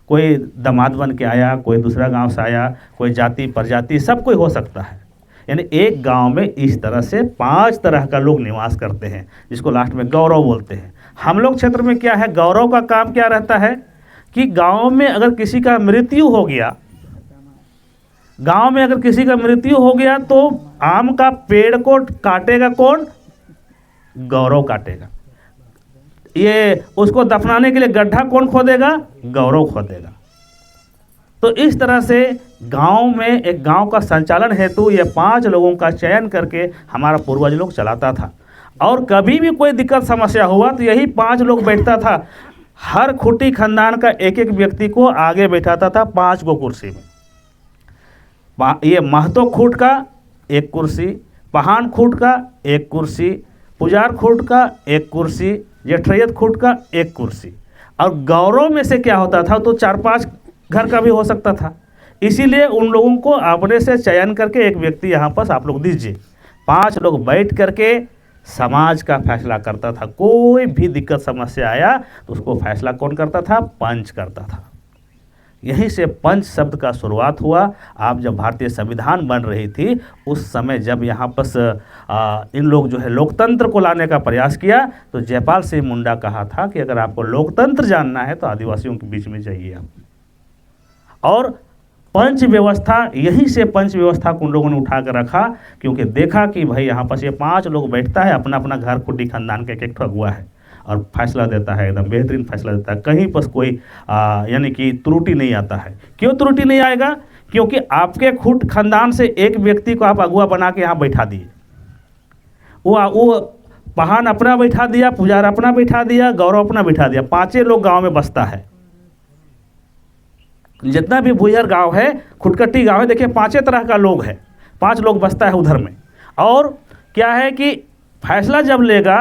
कोई दामाद बन के आया, कोई दूसरा गांव से आया, कोई जाति प्रजाति, सब कोई हो सकता है। यानी एक गांव में इस तरह से 5 तरह का लोग निवास करते हैं, जिसको लास्ट में गौरव बोलते हैं। हम लोग क्षेत्र में क्या है, गौरव का काम क्या रहता है कि गांव में अगर किसी का मृत्यु हो गया, तो आम का पेड़ को काटेगा कौन? गौरव काटेगा। ये उसको दफनाने के लिए गड्ढा कौन खोदेगा? गौरव खोदेगा। तो इस तरह से गांव में, एक गांव का संचालन हेतु ये 5 लोगों का चयन करके हमारा पूर्वज लोग चलाता था। और कभी भी कोई दिक्कत समस्या हुआ तो यही 5 लोग बैठता था। हर खुटी खानदान का एक एक व्यक्ति को आगे बैठाता था 5 गो कुर्सी में। ये महतो खूट का 1 कुर्सी, पहान खूट का 1 कुर्सी, पुजार खूट का 1 कुर्सी, जेठ रैयत खूट का 1 कुर्सी। और गौरव में से क्या होता था, तो 4-5 घर का भी हो सकता था। इसीलिए उन लोगों को अपने से चयन करके एक व्यक्ति यहाँ पर आप लोग दीजिए। 5 लोग बैठ करके समाज का फैसला करता था। कोई भी दिक्कत समस्या आया तो उसको फैसला कौन करता था? पंच करता था। यहीं से पंच शब्द का शुरुआत हुआ। आप जब भारतीय संविधान बन रही थी उस समय जब यहाँ पर इन लोग जो है लोकतंत्र को लाने का प्रयास किया, तो जयपाल सिंह मुंडा कहा था कि अगर आपको लोकतंत्र जानना है तो आदिवासियों के बीच में जाइए आप। और पंच व्यवस्था, यहीं से पंच व्यवस्था को उन लोगों ने उठा कर रखा, क्योंकि देखा कि भाई यहाँ पर ये 5 लोग बैठता है, अपना अपना घर खुटी खानदान का एक ठगुआ है और फैसला देता है, एकदम बेहतरीन फैसला देता है। कहीं पर कोई यानी कि त्रुटि नहीं आता है। क्यों त्रुटि नहीं आएगा? क्योंकि आपके खुट खानदान से एक व्यक्ति को आप अगुआ बना के यहाँ बैठा दिए। वो पहान अपना बैठा दिया, पुजार अपना बैठा दिया, गौरव अपना बैठा दिया। 5 लोग गाँव में बसता है। जितना भी भूइहर गांव है, खुटकटी गांव है, देखिए 5 तरह का लोग है, 5 लोग बसता है उधर में। और क्या है कि फैसला जब लेगा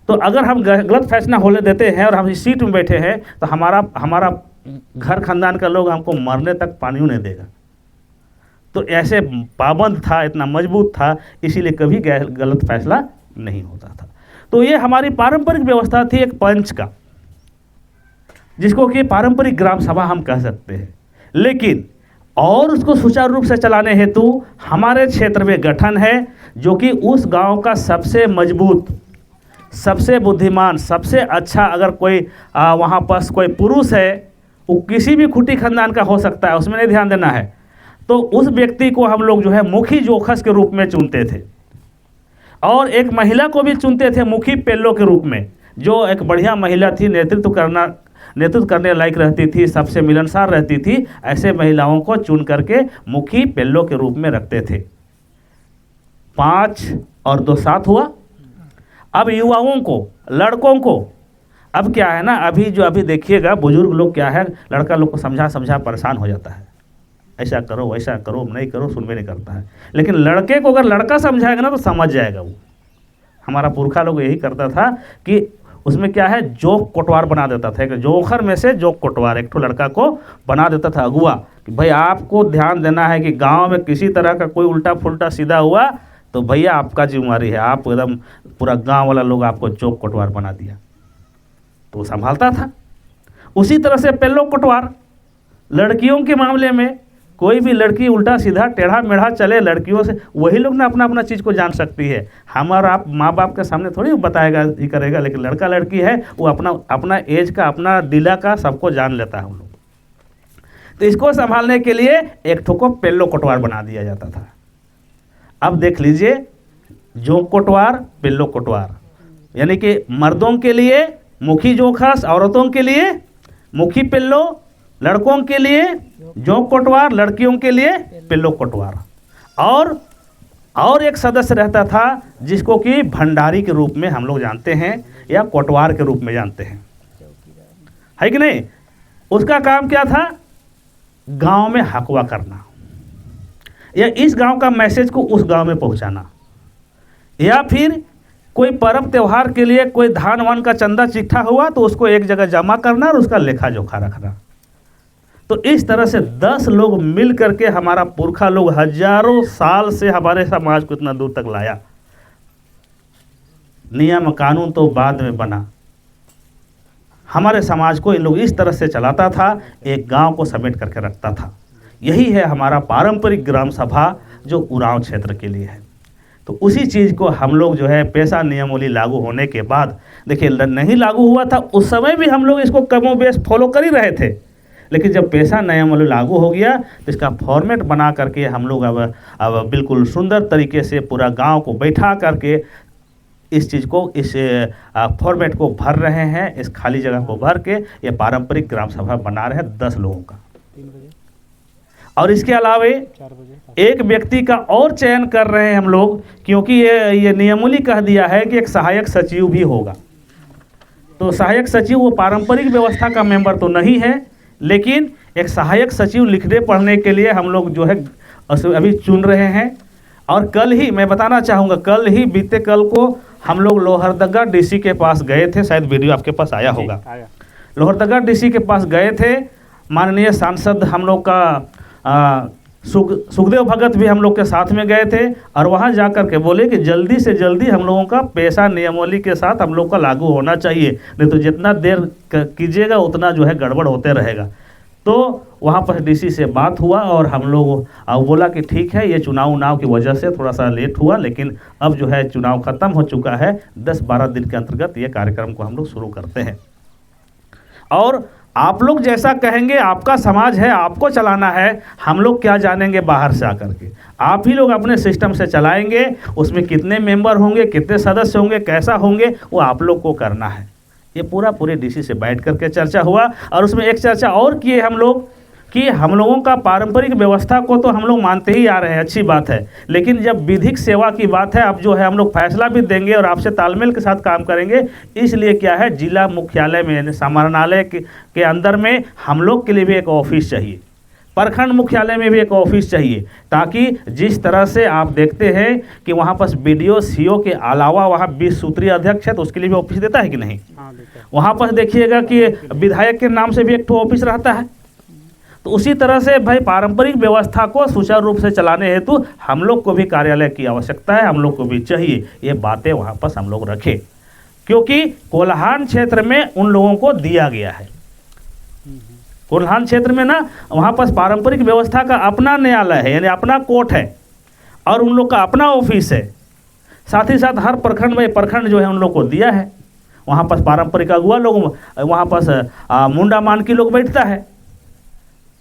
तो अगर हम गलत फैसला होने देते हैं और हम इस सीट में बैठे हैं तो हमारा घर खानदान का लोग हमको मरने तक पानी नहीं देगा। तो ऐसे पाबंद था, इतना मजबूत था, इसीलिए कभी गलत फैसला नहीं होता था। तो ये हमारी पारंपरिक व्यवस्था थी एक पंच का, जिसको कि पारंपरिक ग्राम सभा हम कह सकते हैं। लेकिन और उसको सुचारू रूप से चलाने हेतु हमारे क्षेत्र में गठन है, जो कि उस गांव का सबसे मजबूत, सबसे बुद्धिमान, सबसे अच्छा, अगर कोई वहाँ पर कोई पुरुष है, वो किसी भी खुटी खानदान का हो सकता है, उसमें नहीं ध्यान देना है, तो उस व्यक्ति को हम लोग जो है मुखी जोखस के रूप में चुनते थे। और एक महिला को भी चुनते थे मुखी पेल्लो के रूप में, जो एक बढ़िया महिला थी, नेतृत्व करने लायक रहती थी, सबसे मिलनसार रहती थी। ऐसे महिलाओं को चुन करके मुखी पेल्लो के रूप में रखते थे। 5 और 2 7 हुआ। अब युवाओं को, लड़कों को, अब क्या है ना, अभी देखिएगा बुजुर्ग लोग क्या है, लड़का लोग को समझा परेशान हो जाता है, ऐसा करो वैसा करो, नहीं करो, सुनवे नहीं करता है। लेकिन लड़के को अगर लड़का समझाएगा ना तो समझ जाएगा वो। हमारा पुरखा लोग यही करता था कि उसमें क्या है, जोक कोटवार बना देता था, एक जोखर में से जोक कोटवार, एक तो लड़का को बना देता था अगुआ, कि भाई आपको ध्यान देना है कि गांव में किसी तरह का कोई उल्टा फुल्टा सीधा हुआ तो भैया आपका जिम्मेवारी है, आप एकदम पूरा गांव वाला लोग आपको जोक कोटवार बना दिया, तो वो संभालता था। उसी तरह से पेल्लो कोटवार, लड़कियों के मामले में कोई भी लड़की उल्टा सीधा टेढ़ा मेढ़ा चले, लड़कियों से वही लोग ना अपना चीज़ को जान सकती है। हम और आप माँ बाप के सामने थोड़ी बताएगा ही करेगा, लेकिन लड़का लड़की है वो अपना एज का, अपना दिला का सबको जान लेता है हम लोग। तो इसको संभालने के लिए एक ठो को पेल्लो कोटवार बना दिया जाता था। अब देख लीजिए, जोक कोटवार, पेल्लो कोटवार, यानी कि मर्दों के लिए मुखी जोखस, औरतों के लिए मुखी पेल्लो, लड़कों के लिए जोक कोटवार, लड़कियों के लिए पेल्लो कोटवार। और एक सदस्य रहता था जिसको कि भंडारी के रूप में हम लोग जानते हैं या कोटवार के रूप में जानते हैं, है कि नहीं। उसका काम क्या था, गांव में हकवा करना, या इस गांव का मैसेज को उस गांव में पहुंचाना, या फिर कोई पर्व त्योहार के लिए कोई धान वान का चंदा चिट्ठा हुआ तो उसको एक जगह जमा करना और उसका लेखा जोखा रखना। तो इस तरह से 10 लोग मिल करके हमारा पुरखा लोग हजारों साल से हमारे समाज को इतना दूर तक लाया। नियम कानून तो बाद में बना, हमारे समाज को इन लोग इस तरह से चलाता था, एक गांव को समेट करके रखता था। यही है हमारा पारंपरिक ग्राम सभा जो उरांव क्षेत्र के लिए है। तो उसी चीज़ को हम लोग जो है पेशा नियमावली लागू होने के बाद, देखिए नहीं लागू हुआ था उस समय भी हम लोग इसको कमोबेश फॉलो कर ही रहे थे, लेकिन जब पेशा नियमावली लागू हो गया तो इसका फॉर्मेट बना करके हम लोग अब बिल्कुल सुंदर तरीके से पूरा गांव को बैठा करके इस चीज़ को, इस फॉर्मेट को भर रहे हैं, इस खाली जगह को भर के ये पारंपरिक ग्राम सभा बना रहे हैं 10 लोगों का। और इसके अलावे एक व्यक्ति का और चयन कर रहे हैं हम लोग, क्योंकि ये नियमावली कह दिया है कि एक सहायक सचिव भी होगा। तो सहायक सचिव वो पारंपरिक व्यवस्था का मेंबर तो नहीं है, लेकिन एक सहायक सचिव लिखने पढ़ने के लिए हम लोग जो है अभी चुन रहे हैं। और कल ही मैं बताना चाहूँगा, कल ही बीते कल को हम लोग लोहरदगा डीसी के पास गए थे, शायद वीडियो आपके पास आया होगा। लोहरदगा डीसी के पास गए थे, माननीय सांसद हम लोग का सुखदेव भगत भी हम लोग के साथ में गए थे, और वहाँ जा कर के बोले कि जल्दी से जल्दी हम लोगों का पेशा नियमावली के साथ हम लोग का लागू होना चाहिए, नहीं तो जितना देर कीजिएगा उतना जो है गड़बड़ होते रहेगा। तो वहाँ पर डीसी से बात हुआ और हम लोग बोला कि ठीक है, ये चुनाव की वजह से थोड़ा सा लेट हुआ, लेकिन अब जो है चुनाव ख़त्म हो चुका है, 10-12 दिन के अंतर्गत ये कार्यक्रम को हम लोग शुरू करते हैं। और आप लोग जैसा कहेंगे, आपका समाज है, आपको चलाना है, हम लोग क्या जानेंगे बाहर से आकर के। आप ही लोग अपने सिस्टम से चलाएंगे, उसमें कितने मेंबर होंगे, कितने सदस्य होंगे, कैसा होंगे, वो आप लोग को करना है। ये पूरे डीसी से बैठ करके चर्चा हुआ, और उसमें एक चर्चा और किए हम लोग कि हम लोगों का पारंपरिक व्यवस्था को तो हम लोग मानते ही आ रहे हैं, अच्छी बात है, लेकिन जब विधिक सेवा की बात है, अब जो है हम लोग फैसला भी देंगे और आपसे तालमेल के साथ काम करेंगे। इसलिए क्या है, जिला मुख्यालय में यानी समाहरणालय के अंदर में हम लोग के लिए भी एक ऑफिस चाहिए, प्रखंड मुख्यालय में भी एक ऑफिस चाहिए, ताकि जिस तरह से आप देखते हैं कि वहाँ पर BDO CO के अलावा वहाँ 20 सूत्रीय अध्यक्ष है, तो उसके लिए भी ऑफिस देता है कि नहीं। वहाँ पर देखिएगा कि विधायक के नाम से भी एक ठो ऑफिस रहता है। तो तो उसी तरह से भाई पारंपरिक व्यवस्था को सुचारू रूप से चलाने हेतु हम लोग को भी कार्यालय की आवश्यकता है, हम लोग को भी चाहिए ये बातें वहाँ पर हम लोग रखें, क्योंकि कोल्हान क्षेत्र में उन लोगों को दिया गया है। कोल्हान क्षेत्र में ना वहाँ पर पारंपरिक व्यवस्था का अपना न्यायालय है, यानी अपना कोर्ट है और उन लोग का अपना ऑफिस है। साथ ही साथ हर प्रखंड में प्रखंड जो है उन लोग को दिया है। वहाँ पर पारंपरिक अगुआ लोग, वहाँ पर मुंडा मान के लोग बैठता है,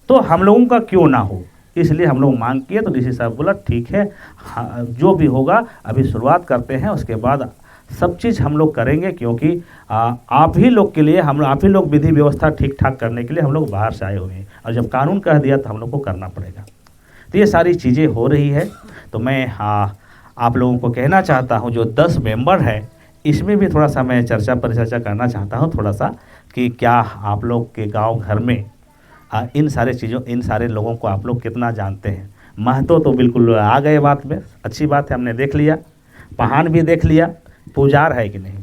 तो हम लोगों का क्यों ना हो, इसलिए हम लोग मांग किए। तो डीसी साहब बोला ठीक है, हाँ, जो भी होगा अभी शुरुआत करते हैं, उसके बाद सब चीज़ हम लोग करेंगे, क्योंकि आप ही लोग के लिए आप ही लोग विधि व्यवस्था ठीक ठाक करने के लिए हम लोग बाहर से आए हुए हैं, और जब कानून कह दिया तो हम लोग को करना पड़ेगा। तो ये सारी चीज़ें हो रही है। तो मैं आप लोगों को कहना चाहता हूँ, जो 10 मेंबर है इसमें भी थोड़ा सा मैं चर्चा परिचर्चा करना चाहता हूँ थोड़ा सा, कि क्या आप लोग के गाँव घर में इन सारे चीज़ों, इन सारे लोगों को आप लोग कितना जानते हैं। महतो तो बिल्कुल आ गए बात में, अच्छी बात है, हमने देख लिया, पहान भी देख लिया, पुजार है कि नहीं?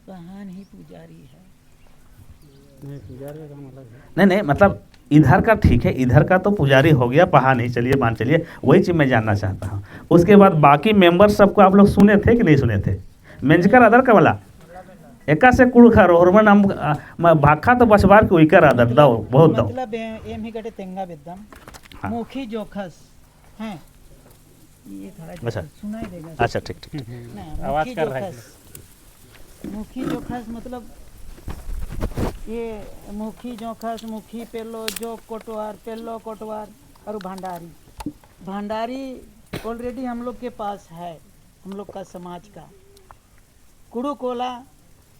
कहान ही पुजारी है। नहीं, पुजारी का काम अलग है। नहीं मतलब इधर का ठीक है, इधर का तो पुजारी हो गया, पहान ही चलिए मान चलिए, वही चीज़ मैं जानना चाहता हूँ। उसके बाद बाकी मेंबर सबको आप लोग सुने थे कि नहीं सुने थे? मेंजकर अदर का वाला एका से कुड़खर और हम भाखा तो बसवार के उइकर आदत दो बहुत दो मतलब एम ही गटे तेंगा बेदम हाँ। मुखी जोखस हैं, ये थोड़ा अच्छा। सुनाई देगा। अच्छा ठीक ठीक ठीक। ना, आवाज मुखी कर रहा है। जोखस, मुखी जोखस मतलब ये मुखी जोखस, मुखी पेलो, जो कोटवार, पेलो कोटवार और भंडारी। भंडारी ऑलरेडी हम लोग के पास है, हम लोग का समाज का कुड़ू कोला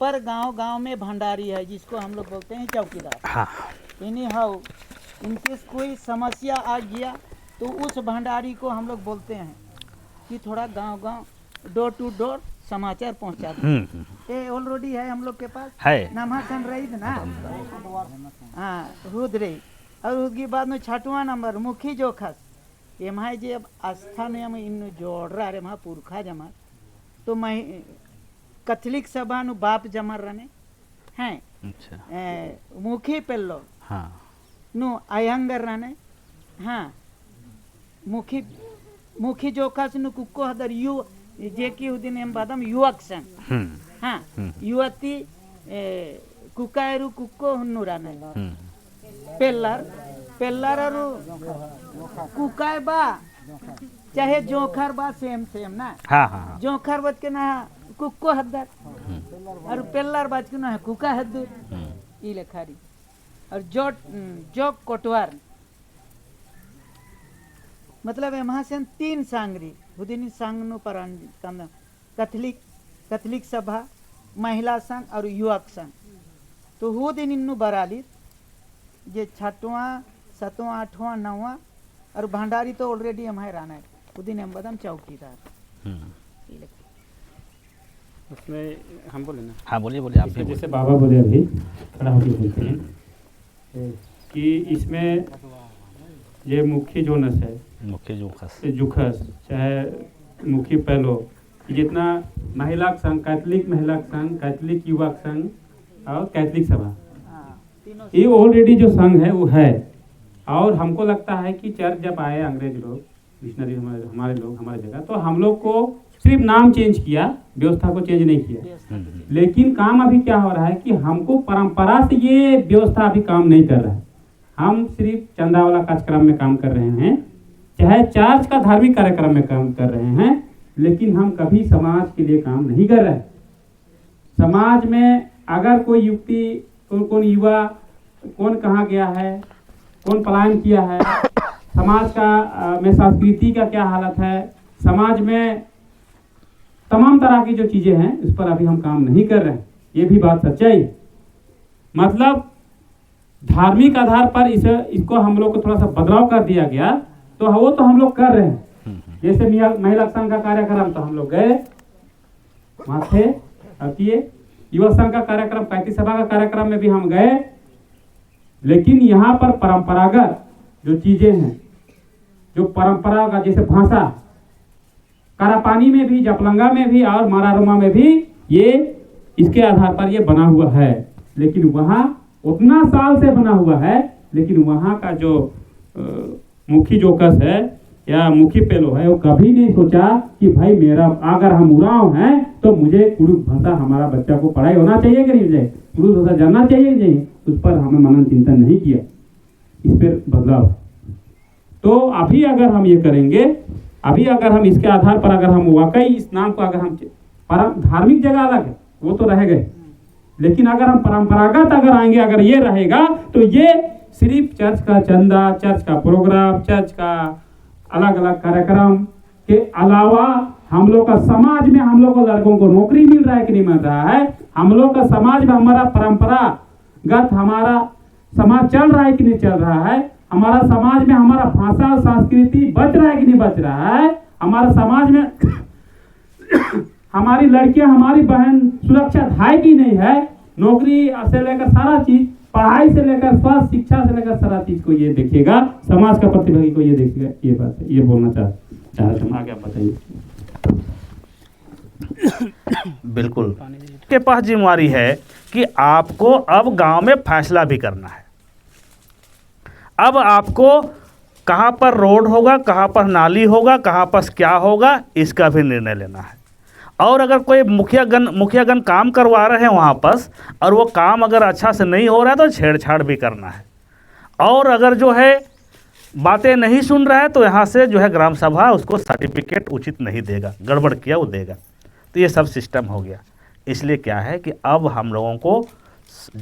पर गांव में भंडारी है, जिसको हम लोग बोलते हैं चौकीदार। हाँ एनी हाउ इनकेस कोई समस्या आ गया तो उस भंडारी को हम लोग बोलते हैं कि थोड़ा गांव डोर टू डोर समाचार पहुंचा दो। ये ऑलरेडी है हम लोग के पास है। नामासन रही ना, हाँ रुद्र। और उसके बाद में 6वां नंबर मुखी जोखस। ये माँ जी अब आस्था ने हम इन जोड़ रहा है, वहाँ पुरखा जमा तो मैं कैथलिक सभा नु बाप जमर रहने हैं। अच्छा। मुखी पेल्लो हाँ नु अयंगर रहने। हाँ मुखी जोखस नु कुको हदर यु जे की उदिन एम बादम युवक संग। हाँ युवती कुकायरु कुको हुन्नु रहने। पेल्लर और कुकाय बा चाहे जोखर बा सेम ना। हाँ हाँ जोखर बच के ना कुक्को हद्दर और पेल्लर बच के ना कुका हद्दर ई लेखारी। और जो कोटवार मतलब वहाँ से 3 सांगरी हुदिनी संघ नु परान कैथलिक सभा, महिला संघ और युवक संघ। तो हुदिन इन्नु बराली जे 6वां 7वां 8वां 9वां और भंडारी तो ऑलरेडी हमारे रहना है, उदिन हम बदम चौकीदार। उसमें हम बोले ना। हाँ बोलिए बोलिए आप भी इसमें जैसे बाबा बोले अभी खड़ा होकर बोलते हैं कि इसमें ये मुखी जोनस है, मुख्य जोखस जुखस चाहे मुखी पहलो, जितना महिला संघ, कैथलिक महिला संघ, कैथलिक युवक संघ और कैथलिक सभा, ये ऑलरेडी जो संघ है वो है। और हमको लगता है कि चर्च जब आए अंग्रेज लोग, मिशनरी हमारे लोग हमारे जगह, तो हम लोग को सिर्फ नाम चेंज किया, व्यवस्था को चेंज नहीं किया। लेकिन काम अभी क्या हो रहा है कि हमको परंपरा से ये व्यवस्था अभी काम नहीं कर रहा है। हम सिर्फ चंदा वाला कार्यक्रम में काम कर रहे हैं, चाहे चर्च का धार्मिक कार्यक्रम में काम कर रहे हैं, लेकिन हम कभी समाज के लिए काम नहीं कर रहे। समाज में अगर कोई युक्ति, कौन युवा, कौन कहाँ गया है, कौन पलायन किया है, समाज का में संस्कृति का क्या हालत है, समाज में तमाम तरह की जो चीजें हैं उस पर अभी हम काम नहीं कर रहे हैं। ये भी बात सच्चाई। मतलब धार्मिक आधार पर इसको हम लोग को थोड़ा सा बदलाव कर दिया गया, तो वो तो हम लोग कर रहे हैं। जैसे महिला संघ का कार्यक्रम तो हम लोग गए वहां थे, अब किए युवा संघ का कार्यक्रम, कैथलिक सभा का कार्यक्रम में भी हम गए। लेकिन यहाँ पर परंपरागत जो चीजें हैं, जो परंपरागत जैसे भाषा, कारापानी में भी, जपलंगा में भी और मारारोमा में भी ये इसके आधार पर ये बना हुआ है। लेकिन वहाँ उतना साल से बना हुआ है लेकिन वहाँ का जो मुखी जोकस है या मुखी पेलो है, वो कभी नहीं सोचा कि भाई मेरा अगर हम उराव हैं तो मुझे कुड़ुक भाषा हमारा बच्चा को पढ़ाई होना चाहिए कि नहीं, चाहिए कुड़ुक भाषा जानना चाहिए कि नहीं, उस पर हमें मनन चिंतन नहीं किया, इस पर बदलाव। तो अभी अगर हम ये करेंगे, अभी अगर हम इसके आधार पर अगर हम वाकई इस नाम को अगर हम धार्मिक जगह अलग है वो तो रह गए, लेकिन अगर हम परंपरागत अगर आएंगे, अगर ये रहेगा तो ये सिर्फ चर्च का चंदा, चर्च का प्रोग्राम, चर्च का अलग अलग कार्यक्रम के अलावा हम लोग का समाज में हम लोग को लड़कों को नौकरी मिल रहा है कि नहीं मिल रहा है, हम लोग का समाज में हमारा परंपरागत हमारा समाज चल रहा है कि नहीं चल रहा है, हमारा समाज में हमारा भाषा और संस्कृति बच रहा है कि नहीं बच रहा है, हमारा समाज में हमारी लड़कियां हमारी बहन सुरक्षित है कि नहीं है, नौकरी से लेकर सारा चीज, पढ़ाई से लेकर स्वास्थ्य शिक्षा से लेकर सारा चीज को ये देखिएगा, समाज का प्रतिभागी को ये देखिएगा। ये बात है, ये बोलना चाहता हूँ। आगे आप बताइए। बिल्कुल के पास जिम्मेवारी है कि आपको अब गांव में फैसला भी करना है। अब आपको कहाँ पर रोड होगा, कहाँ पर नाली होगा, कहाँ पर क्या होगा, इसका भी निर्णय लेना है। और अगर कोई मुखियागण काम करवा रहे हैं वहाँ पर और वो काम अगर अच्छा से नहीं हो रहा है तो छेड़छाड़ भी करना है। और अगर जो है बातें नहीं सुन रहा है तो यहाँ से जो है ग्राम सभा उसको सर्टिफिकेट उचित नहीं देगा, गड़बड़ किया वो देगा। तो ये सब सिस्टम हो गया। इसलिए क्या है कि अब हम लोगों को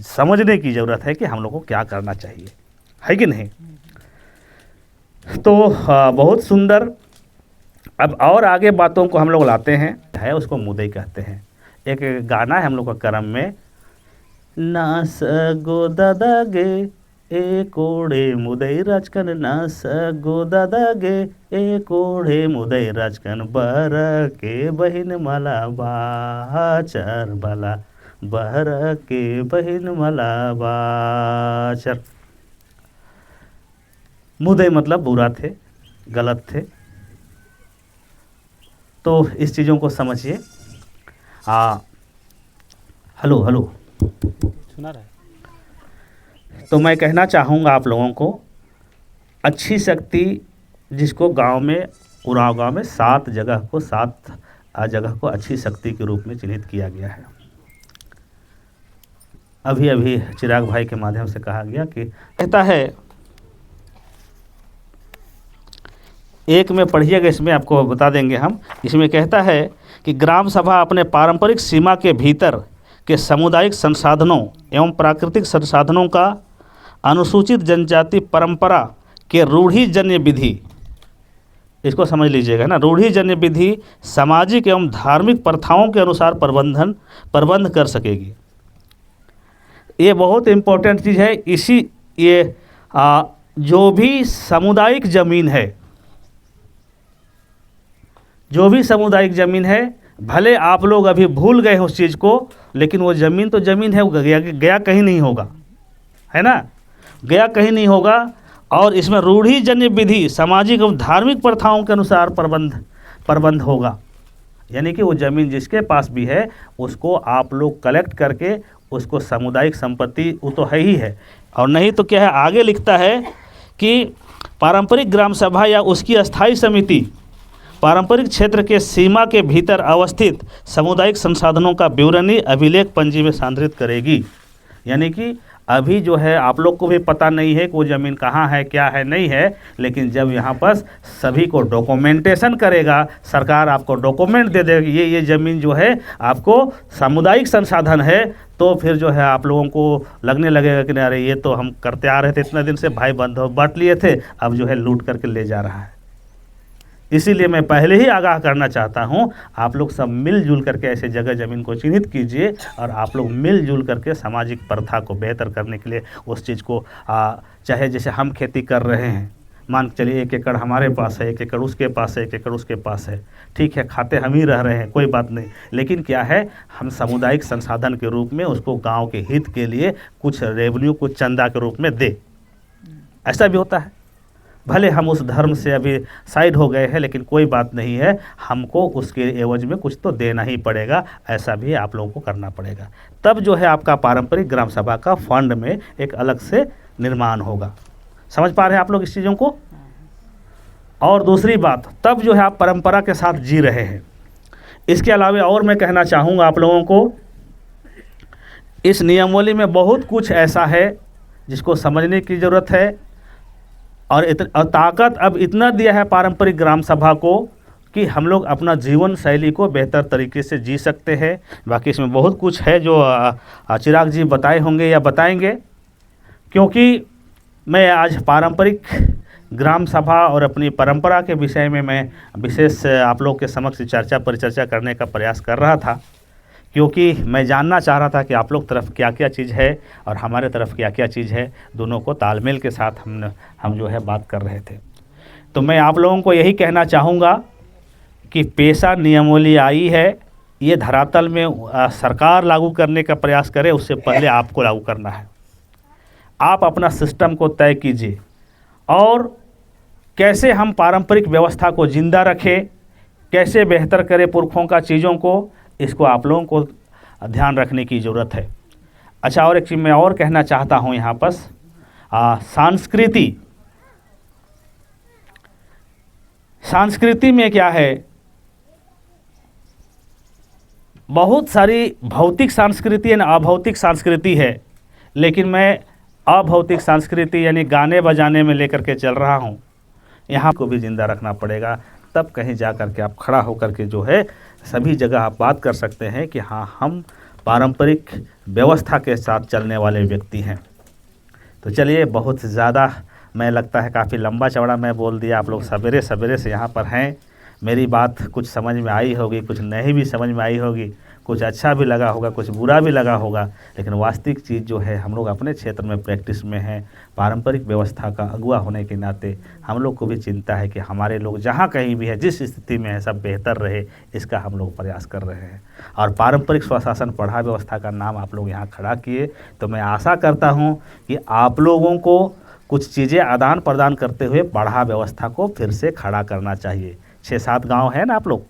समझने की ज़रूरत है कि हम लोगों को क्या करना चाहिए, है कि नहीं। तो बहुत सुंदर। अब और आगे बातों को हम लोग लाते हैं, है उसको मुदई कहते हैं। एक गाना है हम लोग का कर्म में, ना सगो दादा गे ए कोड़े मुदई राजकन, ना सगो दादा गे ए कोड़े मुदई राजकन, बर के बहिन मला बाचर बला, बर के बहिन मला बाचर। मुदई मतलब बुरा थे, गलत थे। तो इस चीज़ों को समझिए। हेलो हेलो सुना रहा है। तो मैं कहना चाहूँगा आप लोगों को, अच्छी शक्ति जिसको गांव में, उरांव गांव में 7 जगह को अच्छी शक्ति के रूप में चिन्हित किया गया है। अभी अभी चिराग भाई के माध्यम से कहा गया कि कहता है, एक में पढ़िएगा, इसमें आपको बता देंगे हम। इसमें कहता है कि ग्राम सभा अपने पारंपरिक सीमा के भीतर के सामुदायिक संसाधनों एवं प्राकृतिक संसाधनों का अनुसूचित जनजाति परंपरा के रूढ़िजन्य विधि, इसको समझ लीजिएगा ना, रूढ़िजन्य विधि सामाजिक एवं धार्मिक प्रथाओं के अनुसार प्रबंध कर सकेगी। ये बहुत इम्पोर्टेंट चीज़ है। जो भी सामुदायिक ज़मीन है, जो भी सामुदायिक ज़मीन है, भले आप लोग अभी भूल गए उस चीज़ को, लेकिन वो ज़मीन तो ज़मीन है, वो गया कहीं नहीं होगा, है ना, गया कहीं नहीं होगा। और इसमें रूढ़िजन्य विधि सामाजिक एवं धार्मिक प्रथाओं के अनुसार प्रबंध होगा। यानी कि वो ज़मीन जिसके पास भी है उसको आप लोग कलेक्ट करके उसको सामुदायिक संपत्ति, वो तो है ही है। और नहीं तो क्या है, आगे लिखता है कि पारंपरिक ग्राम सभा या उसकी अस्थायी समिति पारंपरिक क्षेत्र के सीमा के भीतर अवस्थित सामुदायिक संसाधनों का विवरणी अभिलेख पंजी में संग्रहित करेगी। यानी कि अभी जो है आप लोग को भी पता नहीं है कि वो ज़मीन कहाँ है, क्या है, नहीं है, लेकिन जब यहाँ पर सभी को डॉक्यूमेंटेशन करेगा, सरकार आपको डॉक्यूमेंट दे देगी, ये ज़मीन जो है आपको सामुदायिक संसाधन है, तो फिर जो है आप लोगों को लगने लगेगा कि अरे ये तो हम करते आ रहे थे इतने दिन से, भाई बंधु बांट लिए थे, अब जो है लूट करके ले जा रहा है। इसीलिए मैं पहले ही आगाह करना चाहता हूं, आप लोग सब मिलजुल करके ऐसे जगह ज़मीन को चिन्हित कीजिए और आप लोग मिलजुल करके सामाजिक प्रथा को बेहतर करने के लिए उस चीज़ को चाहे जैसे हम खेती कर रहे हैं, मान के चलिए 1 एकड़ हमारे पास है, 1 एकड़ उसके पास है, 1 एकड़ उसके पास है, ठीक है, खाते हम ही रह रहे हैं, कोई बात नहीं, लेकिन क्या है, हम सामुदायिक संसाधन के रूप में उसको गाँव के हित के लिए कुछ रेवेन्यू, कुछ चंदा के रूप में दे। ऐसा भी होता है। भले हम उस धर्म से अभी साइड हो गए हैं, लेकिन कोई बात नहीं है, हमको उसके एवज में कुछ तो देना ही पड़ेगा। ऐसा भी आप लोगों को करना पड़ेगा। तब जो है आपका पारंपरिक ग्राम सभा का फंड में एक अलग से निर्माण होगा। समझ पा रहे हैं आप लोग इस चीज़ों को? और दूसरी बात, तब जो है आप परंपरा के साथ जी रहे हैं। इसके अलावा और मैं कहना चाहूँगा आप लोगों को, इस नियमावली में बहुत कुछ ऐसा है जिसको समझने की ज़रूरत है। और ताकत अब इतना दिया है पारंपरिक ग्राम सभा को कि हम लोग अपना जीवन शैली को बेहतर तरीके से जी सकते हैं। बाकी इसमें बहुत कुछ है जो चिराग जी बताए होंगे या बताएंगे, क्योंकि मैं आज पारंपरिक ग्राम सभा और अपनी परंपरा के विषय में मैं विशेष आप लोग के समक्ष चर्चा परिचर्चा करने का प्रयास कर रहा था, क्योंकि मैं जानना चाह रहा था कि आप लोग तरफ क्या क्या चीज़ है और हमारे तरफ क्या क्या चीज़ है। दोनों को तालमेल के साथ हम जो है बात कर रहे थे। तो मैं आप लोगों को यही कहना चाहूँगा कि पेशा नियमावली आई है, ये धरातल में सरकार लागू करने का प्रयास करे, उससे पहले आपको लागू करना है। आप अपना सिस्टम को तय कीजिए और कैसे हम पारंपरिक व्यवस्था को जिंदा रखें, कैसे बेहतर करें पुरखों का चीज़ों को, इसको आप लोगों को ध्यान रखने की ज़रूरत है। अच्छा, और एक चीज़ मैं और कहना चाहता हूँ यहाँ पर, संस्कृति में क्या है, बहुत सारी भौतिक संस्कृति और अभौतिक संस्कृति है, लेकिन मैं अभौतिक संस्कृति यानी गाने बजाने में लेकर के चल रहा हूँ। यहाँ को भी ज़िंदा रखना पड़ेगा, तब कहीं जा कर के आप खड़ा होकर के जो है सभी जगह आप बात कर सकते हैं कि हाँ, हम पारंपरिक व्यवस्था के साथ चलने वाले व्यक्ति हैं। तो चलिए, बहुत ज़्यादा मैं लगता है काफ़ी लंबा चौड़ा मैं बोल दिया। आप लोग सवेरे सवेरे से यहाँ पर हैं, मेरी बात कुछ समझ में आई होगी, कुछ नहीं भी समझ में आई होगी, कुछ अच्छा भी लगा होगा, कुछ बुरा भी लगा होगा, लेकिन वास्तविक चीज़ जो है हम लोग अपने क्षेत्र में प्रैक्टिस में हैं। पारंपरिक व्यवस्था का अगुवा होने के नाते हम लोग को भी चिंता है कि हमारे लोग जहाँ कहीं भी है, जिस स्थिति में है, सब बेहतर रहे, इसका हम लोग प्रयास कर रहे हैं। और पारंपरिक स्वशासन पढ़ा व्यवस्था का नाम आप लोग यहाँ खड़ा किए, तो मैं आशा करता हूँ कि आप लोगों को कुछ चीज़ें आदान प्रदान करते हुए पढ़ा व्यवस्था को फिर से खड़ा करना चाहिए। 6-7 गांव है ना आप लोग,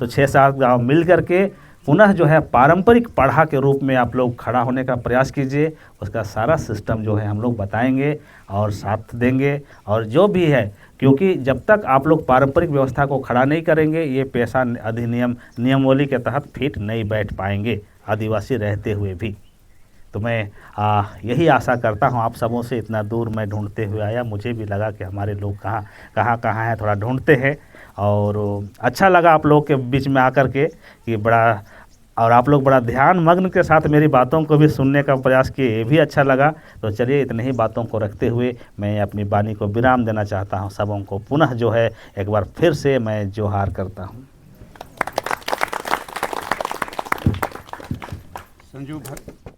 तो 6-7 गांव मिल करके पुनः जो है पारंपरिक पढ़ा के रूप में आप लोग खड़ा होने का प्रयास कीजिए। उसका सारा सिस्टम जो है हम लोग बताएंगे और साथ देंगे। और जो भी है, क्योंकि जब तक आप लोग पारंपरिक व्यवस्था को खड़ा नहीं करेंगे, ये पेशा अधिनियम नियमावली के तहत फिट नहीं बैठ पाएंगे, आदिवासी रहते हुए भी। तो मैं यही आशा करता हूँ आप सबों से। इतना दूर मैं ढूंढते हुए आया, मुझे भी लगा कि हमारे लोग कहाँ हैं, थोड़ा ढूंढते हैं। और अच्छा लगा आप लोग के बीच में आकर के कि और आप लोग बड़ा ध्यान मग्न के साथ मेरी बातों को भी सुनने का प्रयास किए, ये भी अच्छा लगा। तो चलिए, इतनी ही बातों को रखते हुए मैं अपनी वाणी को विराम देना चाहता हूँ। सबों को पुनः जो है एक बार फिर से मैं जोहार करता हूँ। संजू भट्ट